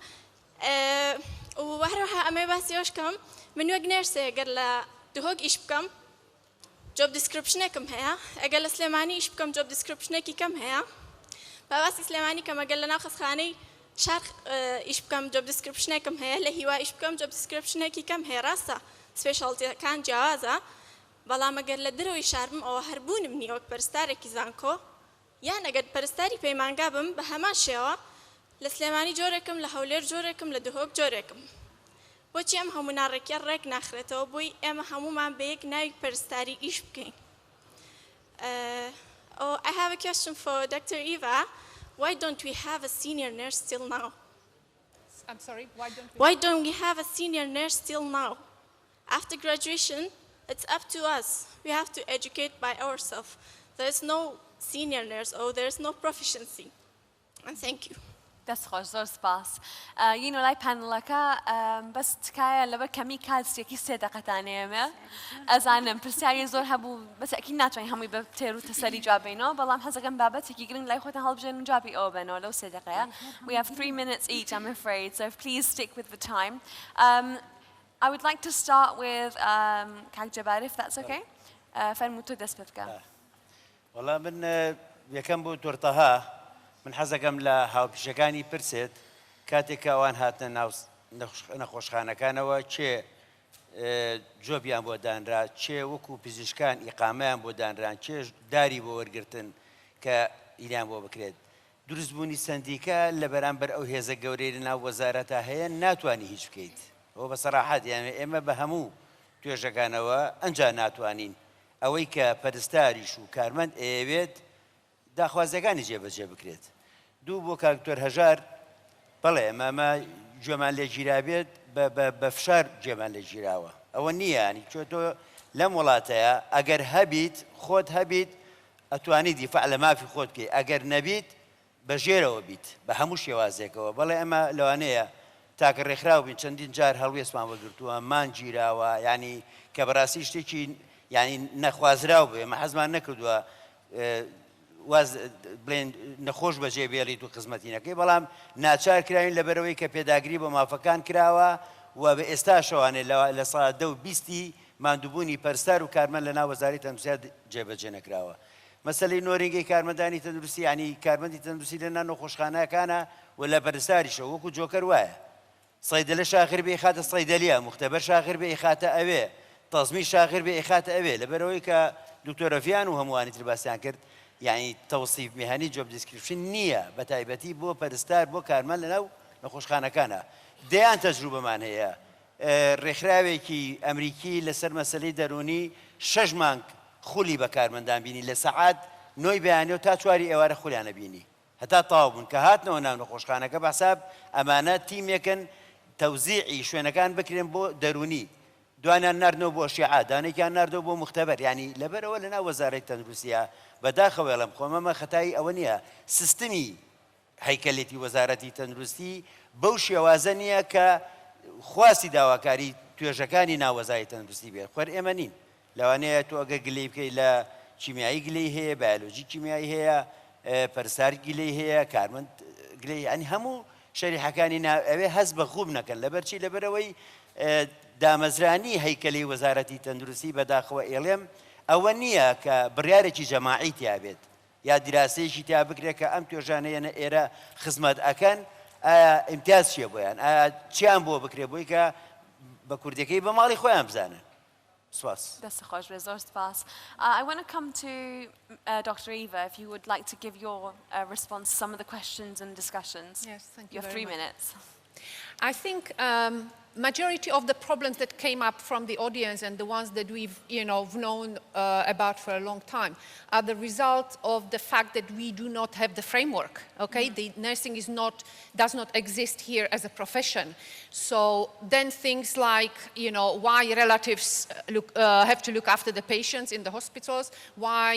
و هەر هەروەها ئەمەی باسی ئەوشکەم من وەک نێرسێ ئەگەر لە دهۆک ئیش بکەم جۆب دیسکریپشنێکم هەیە ئەگەر لە سلێمانی ئیش بکەم جۆب دیسکریپشنێکی کەم هەیە باسی سلێمانی کەم ئەگەر لە ناو خەستخانەی شار ئیش بکەم جۆب دیسکریپشنێکم هەیە لە هیوا ئیش بکەم جۆب دیسکریپشنێکی کەم هەیە ڕاستە سپێشاڵتیەکان جیاوازە بەڵام ئەگەر لە درەوەی شاربم ئەوە هەربوونم نییە وەک پەرستارێکی زانکۆ یان ئەگەر پەرستاری پەیمانگا بم بە هەمان شێوە لە سلێمانی جۆرێکم لە هەولێر جۆرێکم لە دهۆک جۆرێکم بۆچی ئەم هەموو ناڕێکیە ڕێک ناخرێتەوە بۆی ئێمە هەمومان بە یەک ناوی پەرستاری ئیش بکەین. I have a question for Dr. Eva. Why don't we have a senior nurse till now?
I'm sorry,
why don't we have a senior nurse till now? After graduation, it's up to us. We have to educate by ourselves. There is no senior nurse or there is no proficiency. And thank you.
دەست خۆش زۆر سپاس یین وڵای پانەڵەکە بەس تکایە لەبەر کەمی کاتێکی سێ دەقەتانەیەمێ ئەزانم پرسیاری زۆر هەبوو بەسەکی ناتوانین هەمووی بە تێر و تەسەری جوابینەوە بەڵام حەزەکەم بابەتێکی گرنگ لای خۆتان هەڵبژێن و جوابی ئەوە بێنەوە لەو سێ دقەیە. We have 3 minutes each, I'm afraid, so please stick with the time. I would like to start with Kak Jabar, if that's okay. فەرموو تۆ دەست پێ بکە.
وەڵام من یەکەم بۆ تۆرتەها من حەزەکەم لە هاوپیشەکانی پرسێت کاتێک ئەوان هاتنە ناو نەخۆشخانەکانەوە چێ جۆبیان بۆ دانرا چێ وەکو پزیشکان ئیقامەیان بۆ دانران چێ داری بۆ وەرگرتن کە ئیلیان بۆ بکرێت. دروستبوونی سندیکە لە بەرامبەر ئەو هێزە گەورەی لە ناو وەزارەتە هەیە ناتوانانی هیچ بکەیت. ئەوە بە سەراحەت یانێ ئێمە بە هەموو توێژەکانەوە ئەنجا ناتوانین ئەوەی کە پەرستاریش و کارمەند ئەیەوێت داخوازیەکانی جێبەجێ بکرێت. دوو بۆ کاکتۆر هەژار بەڵێ ئەمە گوێمان لێ گیرابێت بە فشار گوێمان لێ گیراوە ئەوە نییە ینی چۆ تۆ لەم وڵاتەیە ئەگەر هەبیت خۆت هەبیت ئەتوانی دیفاع لە مافی خۆت بکەیت ئەگەر نەبیت بەژێرەوە بیت بە هەموو شێوازێکەوە بەڵێ ئەمە لەوانەیە تاکە ڕێکخراو بین چەندین جار هەڵوێستمان وەگرتووە مان گیراوە ینی کە بەڕاستی شتێکی ینی نەخوازراو بێ ئێمە حەزمان نەکردووە واز بڵێن نەخۆش بەجێ بێڵیت و خزمەتینەکەی بەڵام ناچار کراوین لەبەرەوەی کە پێداگری بە مافەکان کراوە و بە ئێستا شەوانێ لە ساڵ 20 ماندووبوونی پەرستار و کارمەند لە ناو وەزارەی تەندروستی جێبەجێ نەکراوە. مەسەلەی نۆرینگەی کارمەندانی تەندروستی ینی کارمەندی تەندروستی لە ناو نەخۆشخانەکانە و لە پەرستاریشەوە وەکو جۆکەر وایە سەیدەلە شاخر بێ خاتە سەیدەلیە مختەبەر شاخر بێ خاتە ئەوێ تەزمی شاخر بێ خاتە ئەوێ لەبەرەوەی کە دکتۆرەڤیان و هەمووانی تر باسییان کرد یعنی تەوسیف میهانی جۆب دیسکریپشن نییە بە تایبەتی بۆ پەرستار بۆ کارمەند لەناو نەخۆشخانەکانە. دەیان تەجروبەمان هەیە ڕێکخراوێکی ئەمریکی لەسەر مەسەلەی دەرونی 6 مانگ خولی بە کارمەندان بینی لە سەعات 9 بەیانێ و تا 4 ئێوارە خولیانە بینی هەتا تاو بوون کە هاتنەوە ناو نەخۆشخانەکە بەحساب ئەمانە تیمێکن تەوزیعی شوێنەکان بکرێن بۆ دەرونی دوانیان ناردنەوە بۆ شیعە دانێکیان ناردەوە بۆ مختەبەر ینی لەبەرەوە لەناو وەزارەی تەندروستیە بەداخەوە ئەڵەم خۆمەمە خەتایی ئەوە نییە سیستمی هەیکەلێتی وەزارەتی تەندروستی بەو شێوازە نییە کە خواستی داواکاری توێژەکانی ناو وەزارەتی تەندروستی بێت خۆر ئێمە نین لەوانەیە تۆ ئەگەر گلەی بکەی لە کیمیایی گلەی هەیە بایۆلۆژی کیمیایی هەیە پەرستار گلەی هەیە کارمەند گلەی ئەنی هەموو شەریحەکانی ئەوێ هەست بە خوب نەکەن لەبەرچی لەبەرەوەی دامەزرانی هەیکەلی وەزارەتی تەندروستی بەداخەوە ئێڵێم ئەوە نییە کە بڕیارێکی جەماعی تیا بێت یا دیراسەیەکی تیا بکرێت کە ئەم توێژانەیەنە ئێرە خزمەت ئەکەن ئایا ئیمتیاز چیە بۆیان ئایا چیان بۆ بکرێ بۆی کە بە کوردەکەی بە ماڵی خۆیان بزانن.
That's I want to come to Dr. Eva, if you would like to give your response to some of the questions and discussions.
Yes, thank you.
You have 3 minutes.
I think majority of the problems that came up from the audience and the ones that we've known about for a long time are the result of the fact that we do not have the framework. Okay, the nursing does not exist here as a profession. So then things like why relatives have to look after the patients in the hospitals, why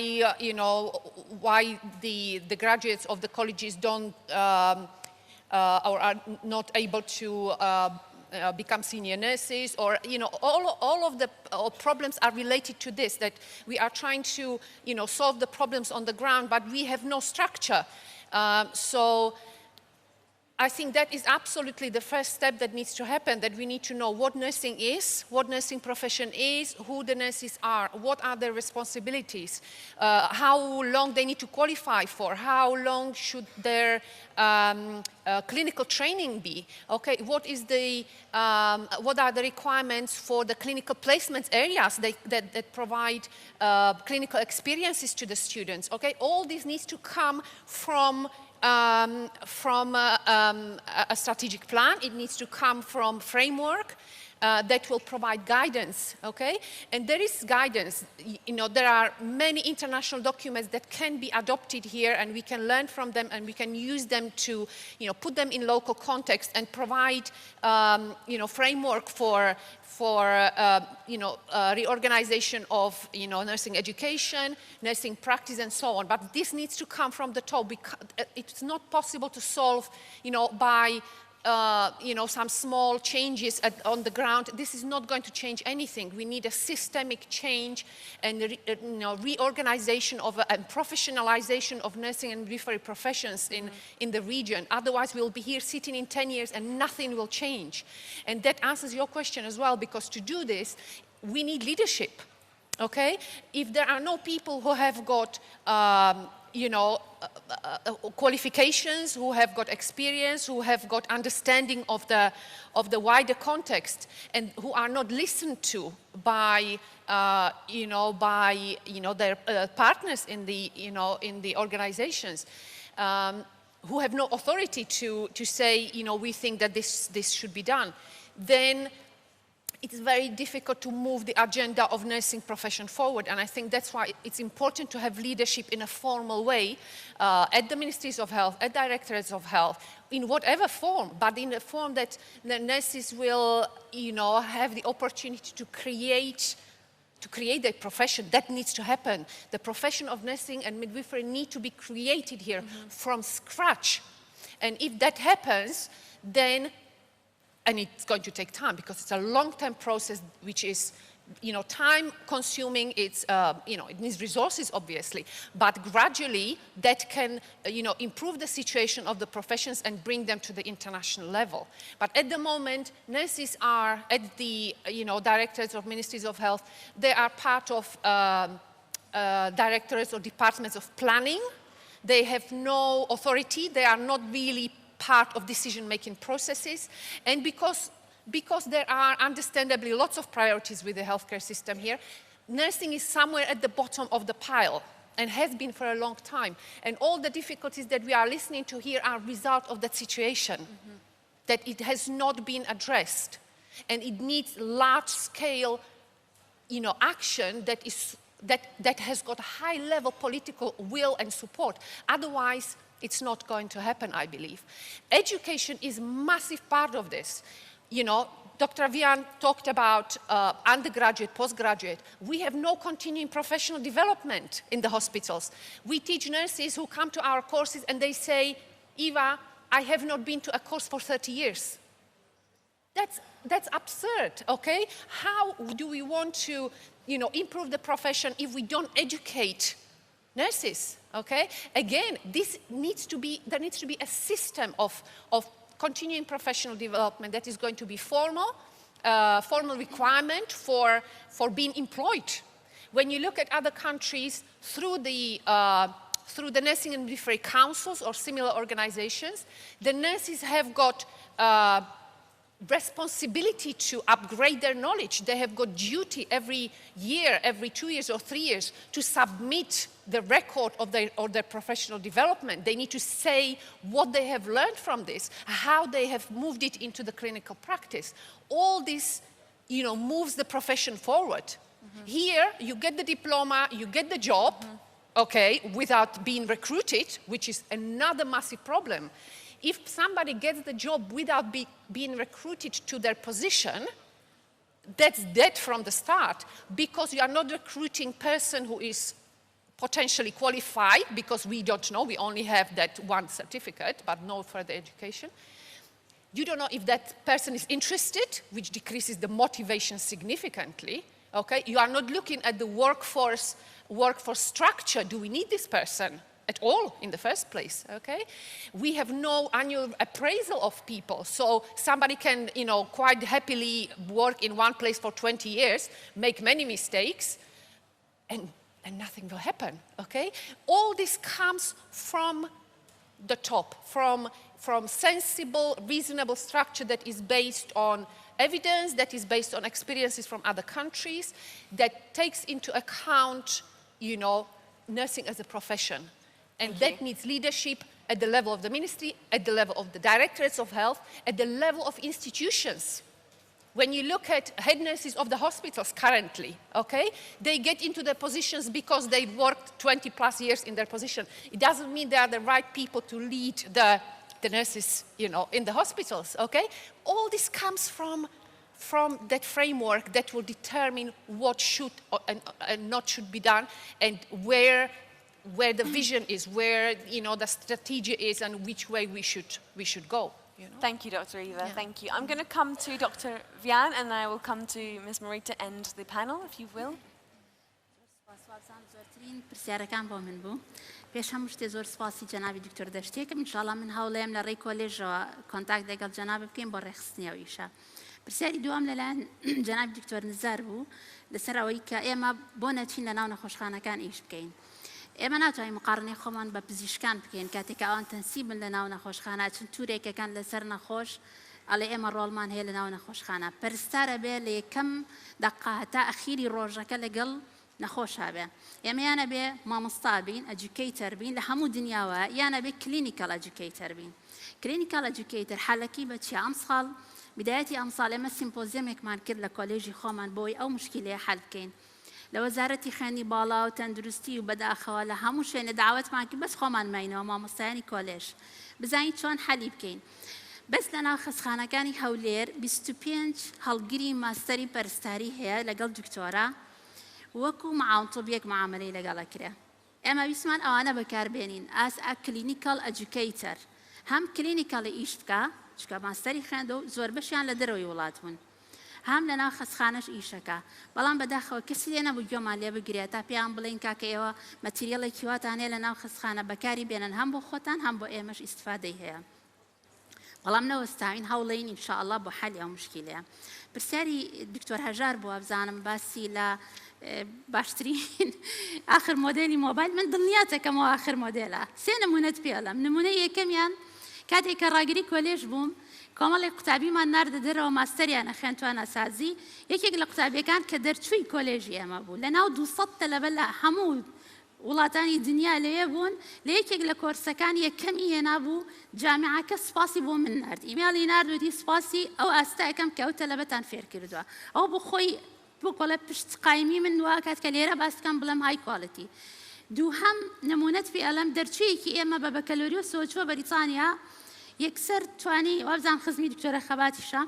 why the graduates of the colleges don't or are not able to become senior nurses, or all of the problems are related to this, that we are trying to solve the problems on the ground, but we have no structure. So I think that is absolutely the first step that needs to happen, that we need to know what nursing is, what nursing profession is, who the nurses are, what are their responsibilities, how long they need to qualify for, how long should their clinical training be, okay, what are the requirements for the clinical placement areas that provide clinical experiences to the students, okay, all this needs to come from a strategic plan. It needs to come from framework that will provide guidance, okay? And there is guidance. You know, there are many international documents that can be adopted here, and we can learn from them, and we can use them to, you know, put them in local context and provide, you know, framework for reorganization of, you know, nursing education, nursing practice, and so on. But this needs to come from the top. It's not possible to solve, you know, by you know, some small changes on the ground. This is not going to change anything. We need a systemic change and you know, reorganization of and professionalization of nursing and midwifery professions in the region. Otherwise, we'll be here sitting in 10 years and nothing will change. And that answers your question as well, because to do this, we need leadership, okay? If there are no people who have got you know, qualifications, who have got experience, who have got understanding of the wider context, and who are not listened to by their partners in the organizations, who have no authority to say, you know, we think that this should be done, then it's very difficult to move the agenda of nursing profession forward. And I think that's why it's important to have leadership in a formal way at the Ministries of Health, at Directorates of Health, in whatever form, but in a form that the nurses will, you know, have the opportunity to create their profession. That needs to happen. The profession of nursing and midwifery need to be created here from scratch. And if that happens, then, and it's going to take time because it's a long-term process, which is, you know, time-consuming. It's, you know, it needs resources, obviously, but gradually that can, you know, improve the situation of the professions and bring them to the international level. But at the moment, nurses are at the, you know, directorates of ministries of health. They are part of directorates or departments of planning. They have no authority. They are not really part of decision-making processes, and because there are understandably lots of priorities with the healthcare system here, nursing is somewhere at the bottom of the pile and has been for a long time. And all the difficulties that we are listening to here are a result of that situation, that it has not been addressed, and it needs large-scale, you know, action that has got high-level political will and support. Otherwise, it's not going to happen, I believe. Education is a massive part of this. You know, Dr. Vian talked about undergraduate, postgraduate. We have no continuing professional development in the hospitals. We teach nurses who come to our courses and they say, Eva, I have not been to a course for 30 years. That's absurd, okay? How do we want to, you know, improve the profession if we don't educate nurses? Okay, again, there needs to be a system of continuing professional development that is going to be formal requirement for being employed. When you look at other countries through the nursing and midwifery councils or similar organizations, the nurses have got responsibility to upgrade their knowledge. They have got duty every year, every 2 years or 3 years to submit the record of their professional development. They need to say what they have learned from this, how they have moved it into the clinical practice. All this, you know, moves the profession forward. Here, you get the diploma, you get the job, okay, without being recruited, which is another massive problem. If somebody gets the job without being recruited to their position, that's dead from the start, because you are not recruiting a person who is potentially qualified, because we don't know, we only have that one certificate, but no further education. You don't know if that person is interested, which decreases the motivation significantly, okay? You are not looking at the workforce structure. Do we need this person? at all in the first place, okay? We have no annual appraisal of people, so somebody can, quite happily work in one place for 20 years, make many mistakes, and nothing will happen, okay? All this comes from the top, from sensible, reasonable structure that is based on evidence, that is based on experiences from other countries, that takes into account, nursing as a profession. And that needs leadership at the level of the ministry, at the level of the directorates of health, at the level of institutions. When you look at head nurses of the hospitals currently, okay, they get into their positions because they worked 20 plus years in their position. It doesn't mean they are the right people to lead the nurses, in the hospitals, okay? All this comes from that framework that will determine what should and not should be done, and where the vision is, where the strategy is, and which way we should go.
Thank you, Dr. Eva. Thank you. I'm going to come to Dr. Vian, and I will come to Ms. Marie to end the panel, if you will.
پرسیارەکان بۆ من بوو. پێش هەموو شتێ زۆر سپاسی جەنابی دکتۆر دەشتێکم. ئینشاڵڵا من هەوڵەیەم لە ڕێی کۆلێژەوە کۆنتاکت لەگەڵ جەناب بکەین بۆ ڕێخستنیەوە ئیشە. پرسیاری دوام لەلایەن جەنابی دکتۆر نزار بوو لەسەر ئەوەی کە ئێمە بۆ نەچین لە ناو نەخۆشخانەکان ئیش بکەین. ئێمە ناتوانین مقارنەی خۆمان بە پزیشکان بکەین کاتێک ئەوان تەنسیبن لە ناو نەخۆشخانە چون تورێکەکان لەسەر نەخۆش ئەڵێ ئێمە ڕۆڵمان هەیە لە ناو نەخۆشخانە. پەرستارە بێ لە یەکەم دەقا هەتا ئەخیری ڕۆژەکە لەگەڵ نەخۆشا بێ. ئێمە یانە بێ مامۆستا بین، ئەجوکەیتەر بین لە هەموو دنیاوە، یانە بێ کلینیکەڵ ئەجوکەیتەر بین. کلینیکەڵ ئەجوکەیتەر حالەکەی بە چی؟ ئەم ساڵ بدایەتی ئەم ساڵ ئێمە سیمپۆزیەمێکمان کرد لە کۆلێژی خۆمان بۆی ئەو مشکیلەیە حەل بکەین. لە وەزارەتی خوێندنی باڵا و تەندروستی و بەداخەوە لە هەموو شوێنە داوەتمان کرد بەس خۆمان ماینەوە مامۆستایانی کۆلێژ بزانین چۆن حەلی بکەین. بەس لە ناو خەستخانەکانی هەولێر 25 هەڵگری ماستەری پەرستاری هەیە لەگەڵ دکتۆرە وەکو معاونتۆبیەک معاملەی لەگەڵە کرێ. ئێمە ویسمان ئەوانە بەکاربێنین ئاس کلینیکەڵ ئەجوکەیتەر، هەم کلینیکەڵی ئیش بکە چکە ماستەری خوێندە و زۆر بەشیان لە دەرەوەی وڵات بوون، هەم لە ناو خەستخانەش ئیشەکە. بەڵام بەداخەوە کەسی لێ نەبوو گوێمان لێ بگرێت تا پێیان بڵێن کاکە ئێوە مەتریەڵێکی واتان هەیە لە ناو خەستخانە بەکاری بێنن هەم بۆ خۆتان هەم بۆ ئێمەش ئیستفادەی هەیە. بەڵام نەوەستاوین هەوڵەین ئینشاءڵڵا بۆ حەلی ئەو مشکیلەیە. پرسیاری دکتۆر هەژار بووە بزانم باسی لە باشترین آخر مۆدێلی مۆبایل. من دڵنیاتەکەمەوە آخر مۆدێلە. سێ نمونەت پێڵم. نمونەی یەکەمیان کاتێک کە ڕاگری کۆلێژ بووم کۆمەڵی قوتابیمان ناردە دەرەوە ماستەریانە خوێنتوانە سازی. یەکێک لە قوتابیەکان کە دەرچووی کۆلێژی ئێمە بوو لە ناو 200 تەلەبە لە هەموو وڵاتانی دنیا لەیە بوون لە یەکێک لە کۆرسەکان یەکەمی هێنا بوو جامعەکە سپاسی بۆ من نارد. ئیمێڵی ناردوەتی سپاسی ئەو ئاستایەکەم کە ئەو تەلەبەتان فێر کردووە. ئەو بۆ خۆی بۆ کۆڵە پشت قایمی من وە کات کە لێرە باسکەم بڵێم های کواڵیتی. دووهەم نمونەت پێ ئەڵەم دەرچوویەکی ئێمە بە بەکەلۆریۆسەوە چووە بەریتانیا یەکسەر توانی وابزان خزمی دکتۆرە خەباتیشە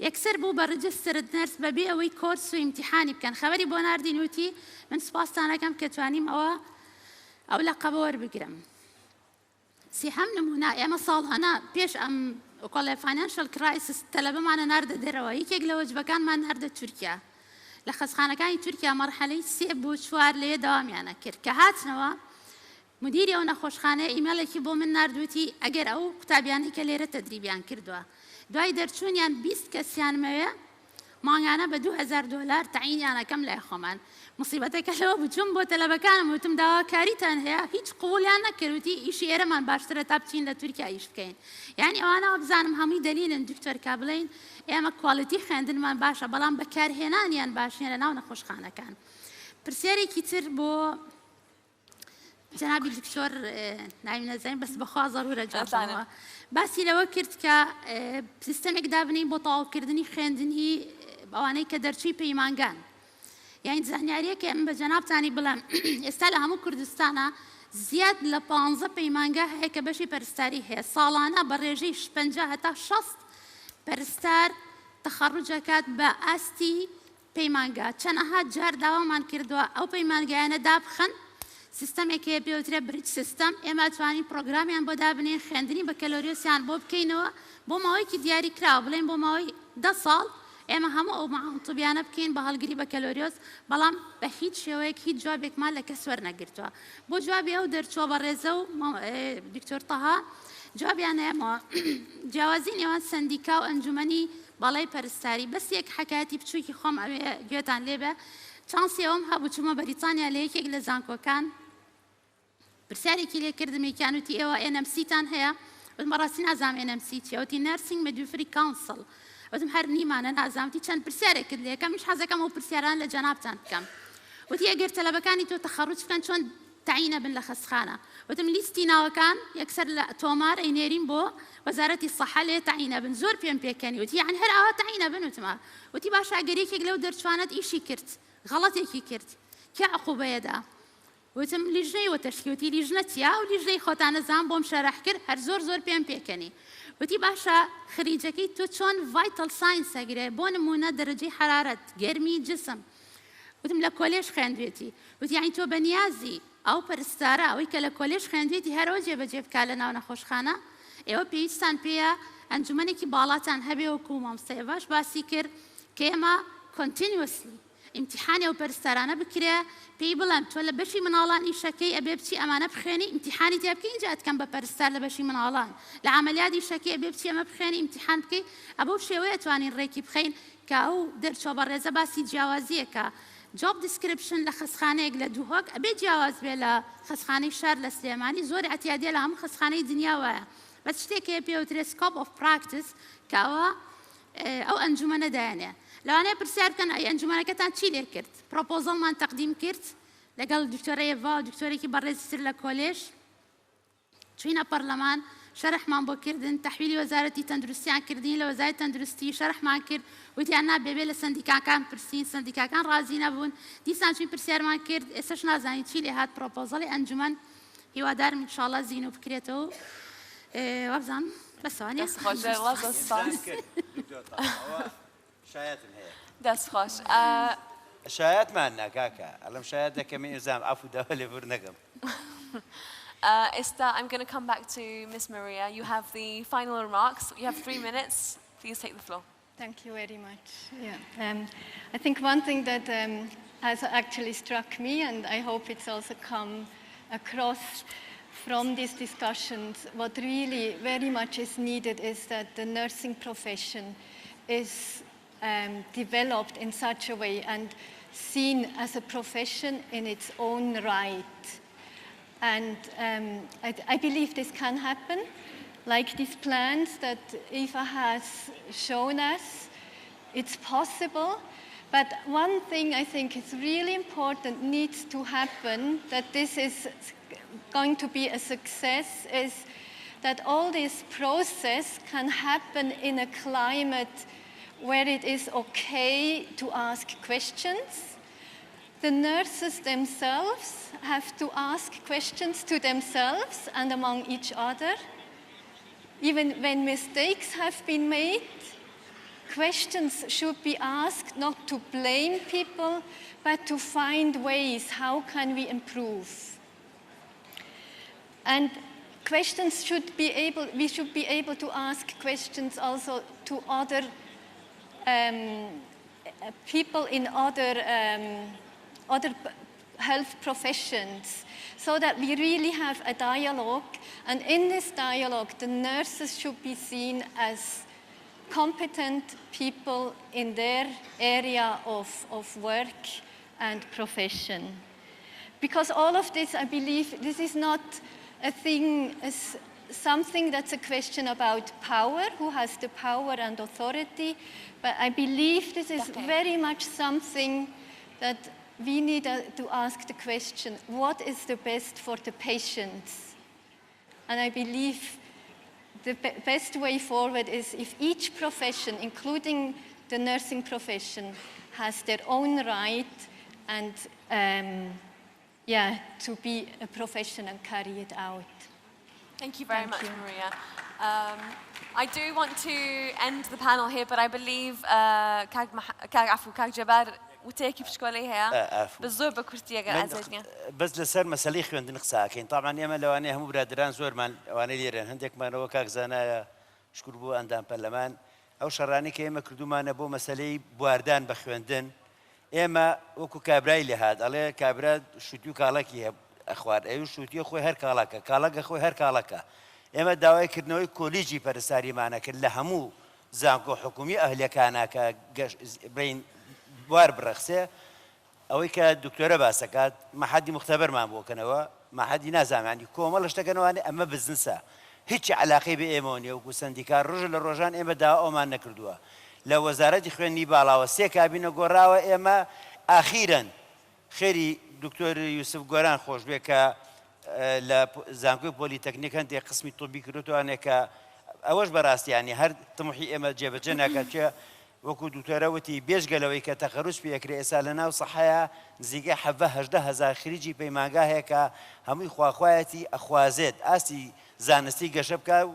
یەکسەر بوو بە ڕجسترت نەرس بەبێ ئەوەی کۆرس و ئیمتیحانی بکەن. خەبەری بۆ ناردین وتی من سوپاستانەکەم کە توانیم ئەو لەقەبە وەربگرم. سێهەم نمونە ئێمە ساڵانە پێش ئەم کۆڵێ فاینانشەل کرایسس تەلەبەمانە ناردە دەرەوە یەکێک لە وەجبەکانمان ناردە تورکیا. لە خەستخانەکانی تورکیا مەرحەلەی 3 بۆ 4 لێ داوامیانە کرد کە هاتنەوە مدیری ئەو نەخۆشخانەیە ئیمێڵێکی بۆ من ناردووتی ئەگەر ئەو قوتابیانی کە لێرە تەدریبیان کردووە دوای دەرچوونیان 20 کەسیانمەوێ مانگانە بە $2000 تەعینیانەکەم لای خۆمان. مصیبەتەکە لەوە بچووم بۆ تەلەبەکانم وتم داواکاریتان هەیە هیچ قوڵیان نەکردوتی ئیشی ئێرەمان باشترە تا بچین لە تورکیا ئیش بکەین. یعنی ئەوانەوە بزانم هەمووی دەلیلن دکتۆر کا بڵێن ئێمە کواڵیتی خوێندنمان باشە بەڵام بەکارهێنانیان باشیان لە ناو نەخۆشخانەکان. پرسیارێکی تر بۆ جنابی دکتۆر ناوی نەزانین بەس بەخوا زەڕورە جوابەوە باسی لەوە کرد کە سیستەمێک دابنین بۆ تەواوکردنی خوێندنی ئەوانەی کە دەرچووی پەیمانگان. یعنی زانیاریەکە ئەم بە جەنابتانی بڵێم ئێستا لە هەموو کوردستانە زیاد لە 15 پەیمانگا هەیە کە بەشی پەرستاری هەیە. ساڵانە بە ڕێژەی 50 هەتا 60 پەرستار تەخەڕوجەکات بە ئاستی پەیمانگا. چەندەها جار داوامان کردووە ئەو پەیمانگایانە دابخەن سیستەمێک هەیە پێوترێ بریج سیستەم ئێمە توانین پرۆگرامیان بۆ دابنێن خوێندنی بە کەلۆریۆسیان بۆ بکەینەوە بۆ ماوەیەکی دیاری کراوە بڵێن بۆ ماوەی 10 ساڵ ئێمە هەموو ئەو معاون طبیانە بکەین بە هەڵگری بە کەلۆریۆز بەڵام بە هیچ شێوەیەک هیچ جوابێکمان لە کەس وەرنەگرتووە بۆ جوابی ئەو دەرچووە بە ڕێزە و دکتۆر تەها جوابیان هەیەمەوە جیاوازی نێوان سەندیکا و ئەنجومەنی باڵای پەرستاری بەس یەک حکایەتی بچووکی خۆم ئەوێ گوێتان لێبێ چانسی ئەوم هەبوو چوومە بەریتانیا لە یەکێک لە زانکۆکان پرسیارێکی لێ کردمیکیان وتی ئێوە NMC-تان هەیە وتم بەڕاستی نازانم NMC چییە وتی نەرسینگ میدوایفری کاونسڵ وتم هەر نیمانە نازانم چەند پرسیارێک کرد لێ یەکەمیش حەزەکەم ئەو پرسیاران لە جەنابتان بکەم وتی ئەگەر تەلەبەکانی تۆ تەخەڕوج بکەن چۆن تعینە بن لە خەستخانە وتم لیستی ناوەکان یەکسەر لە تۆمار ئەینێرین بۆ وەزارەتی سەحە لێ تعینە بن زۆر پێم پێکەنی وتی یعنی هەر ئەوە تعینە بن وتمە وتی باش ئەگەرێکێک لەو دەرچوانت ئیشی کرد غەڵەتێکی کرد کێ عقوبەیەدا وتم لیژنەی وەتەشکی وتی لیژنە چیا و لیژنەی خۆتانە زان بۆم شەرح کرد هەر زۆر پێم پێکەنی وتی باشە خریجەکەی تۆ چۆن ڤایتەڵ ساینس ئەگرێ بۆ نمونە دەرەجەی حرارەت گەرمی جسم وتم لە کۆلێژ خوێندوێتی وتی یعنی تۆ بەنیازی ئەو پەرستارە ئەوەی کە لە کۆلێژ خوێندوێتی هەرەوە جێبەجێ بکات لە ناو نەخۆشخانە ئێوە پێویستان پێیە ئەنجومەنێکی باڵاتان هەبێ وەکو مامۆستای باش باسی کرد کە ئێمە کۆنتینوسلی امتحانی ئەو پەرستارانە بکرێ پێی بڵێم تۆ لە بەشی مناڵان ئیشەکەی ئەبێ بچی ئەمانە بخوێنی امتحانی تێ بکەی اینجا ئەتکەم بە پەرستار لە بەشی مناڵان لە عەمەلیات ئیشەکەی ئەبێ بچی ئەمە بخوێنی امتحان بکەی ئەبە شێوەیە توانین ڕێکی بخەین کە ئەو دەرچۆ بە ڕێزە باسی جیاوازیەکە جۆب دیسکریپشن لە خەستخانەیەک لە دووهۆک ئەبێ جیاواز بێ لە خەستخانەی شار لە سلێمانی زۆر ئەتیادێ لە هەموو خەستخانەی دنیاوەیە بەس شتێکەیە پێوترێت سکۆپ ئۆف پراکتس کە ئەو ئەنجومەنە دایانێ لەوانەیە پرسیار بکەن ئەی ئەنجومەنەکەتان چی لێ کرد پرۆپۆزەڵمان تەقدیم کرد لەگەڵ دکتۆرە ئێڤا و دکتۆرێکی بەڕێزتر لە کۆلێژ چوینە پەرلەمان شەرحمان بۆ کردن تەحویلی وەزارەتی تەندروستیان کردین لە وەزارەتی تەندروستی شەرحمان کرد وتیان نابێ لە سندیکاکان پرسین سندیکاکان ڕازی نەبوون دیسان چوین پرسیارمان کرد ئێستاش نازانین چی لێ هات پرۆپۆزەڵی ئەنجومەن هیوادارم ئینشاڵڵا زیینو بکرێتەوە وابزانم بەسوانێ
شایەتم هەیە
دەست خۆش
شایەتمان ناکاکە ئەڵم شایەت دەکەمی ئێزام ئەفو داوا لێ بور نەگەم
Esther, I'm going to come back to Miss Maria. You have the final remarks. You have 3 minutes. Please take the floor.
Thank you very much. Yeah. I think one thing that has actually struck me, and I hope it's also come across from these discussions, what really very much is needed is that the nursing profession is developed in such a way and seen as a profession in its own right. And I believe this can happen, like these plans that Eva has shown us. It's possible, but one thing I think is really important needs to happen, that this is going to be a success, is that all this process can happen in a climate where it is okay to ask questions. The nurses themselves have to ask questions to themselves and among each other. Even when mistakes have been made, questions should be asked not to blame people, but to find ways how can we improve. And questions we should be able to ask questions also to other people in other health professions, so that we really have a dialogue. And in this dialogue, the nurses should be seen as competent people in their area of work and profession. Because all of this, I believe, this is not a thing, something that's a question about power, who has the power and authority, but I believe this is very much something that we need to ask the question, what is the best for the patients? And I believe the best way forward is if each profession, including the nursing profession, has their own right and to be a profession and carry it out.
Thank you very much, Maria. I do want to end the panel here, but I believe Kag Jabar وتێکی پشکۆلەی هەیە بە زۆر بە کورتی ئەگەر ئازادیان
بەس لەسەر مەسەلەی خوێندن قساکەین تامان ئێمە لەوانەیە هەموو برادران زۆرمان ئەوانەی لێرەن هەندێکمانەوە کاک زانایە شکر بۆ ئەندام پەرلەمان ئەو شەڕانی کە ئێمە کردومانە بۆ مەسلەی بواردان بە خوێندن ئێمە وەکو کابرای لێ هات ئەڵێ کابرا شووتی و کاڵەکی ئەخوار ئەوی شووتیە خۆی هەر کاڵەکە کاڵەکە خۆی هەر کاڵەکە ئێمە داوای کردنەوەی کۆلیجی پەرستاریمانە کرد لە هەموو زانکۆ حکومی ئەهلەکانە کە بین بوار بڕەخسێ ئەوەی کە دکتۆرە باسەکات مەحەدی مختبەرمان بۆکەنەوە مەحەدی نازانانی کۆمەڵ شتەکەنەوەوانێ ئەمە بزنسە هیچ علاقەی بە ئێمە نیە وەکو سندیکار ڕژ لە ڕۆژان ئێمە داوا ئەومان نەکردووە لە وەزارەتی خوێندنی باڵاوە 3 کابینە گۆڕاوە ئێمە ئاخیرەن خێری دکتۆر یوسف گۆران خۆش بێ کە لە زانکۆی پۆلیتەکنیک هەندێک قسمی تۆبی کردوتوانێ کە ئەوەش بەڕاستیانی هەر تمحی ئێمە جێبەجێ ناکات چێ وەکو دوکتۆرەوتی بێژگەلەوەی کە تەخەروج پێکرێ ئێستا لە ناو سەحەیە نزیکەی 70,000 خریجی پەیمانگا هەیە کە هەمووی خواخوایەتی ئەخوازێت ئاستی زانستی گەشە بکە و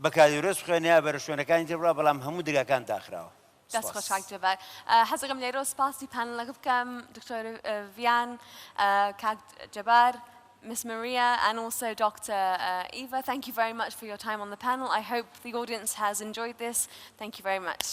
بەکاردیۆرۆس بخوێنێ بەرە شوێنەکانی تێبڕا بەڵام هەموو دەرگاکان داخراوە
دەست خۆشحاک جەبار حەزەکەم لێرە سپاسی پانەڵەکە بکەم دکتۆر ڤیان کاک جەبار Ms. Maria and also Dr. Eva, thank you very much for your time on the panel. I hope the audience has enjoyed this. Thank you very much.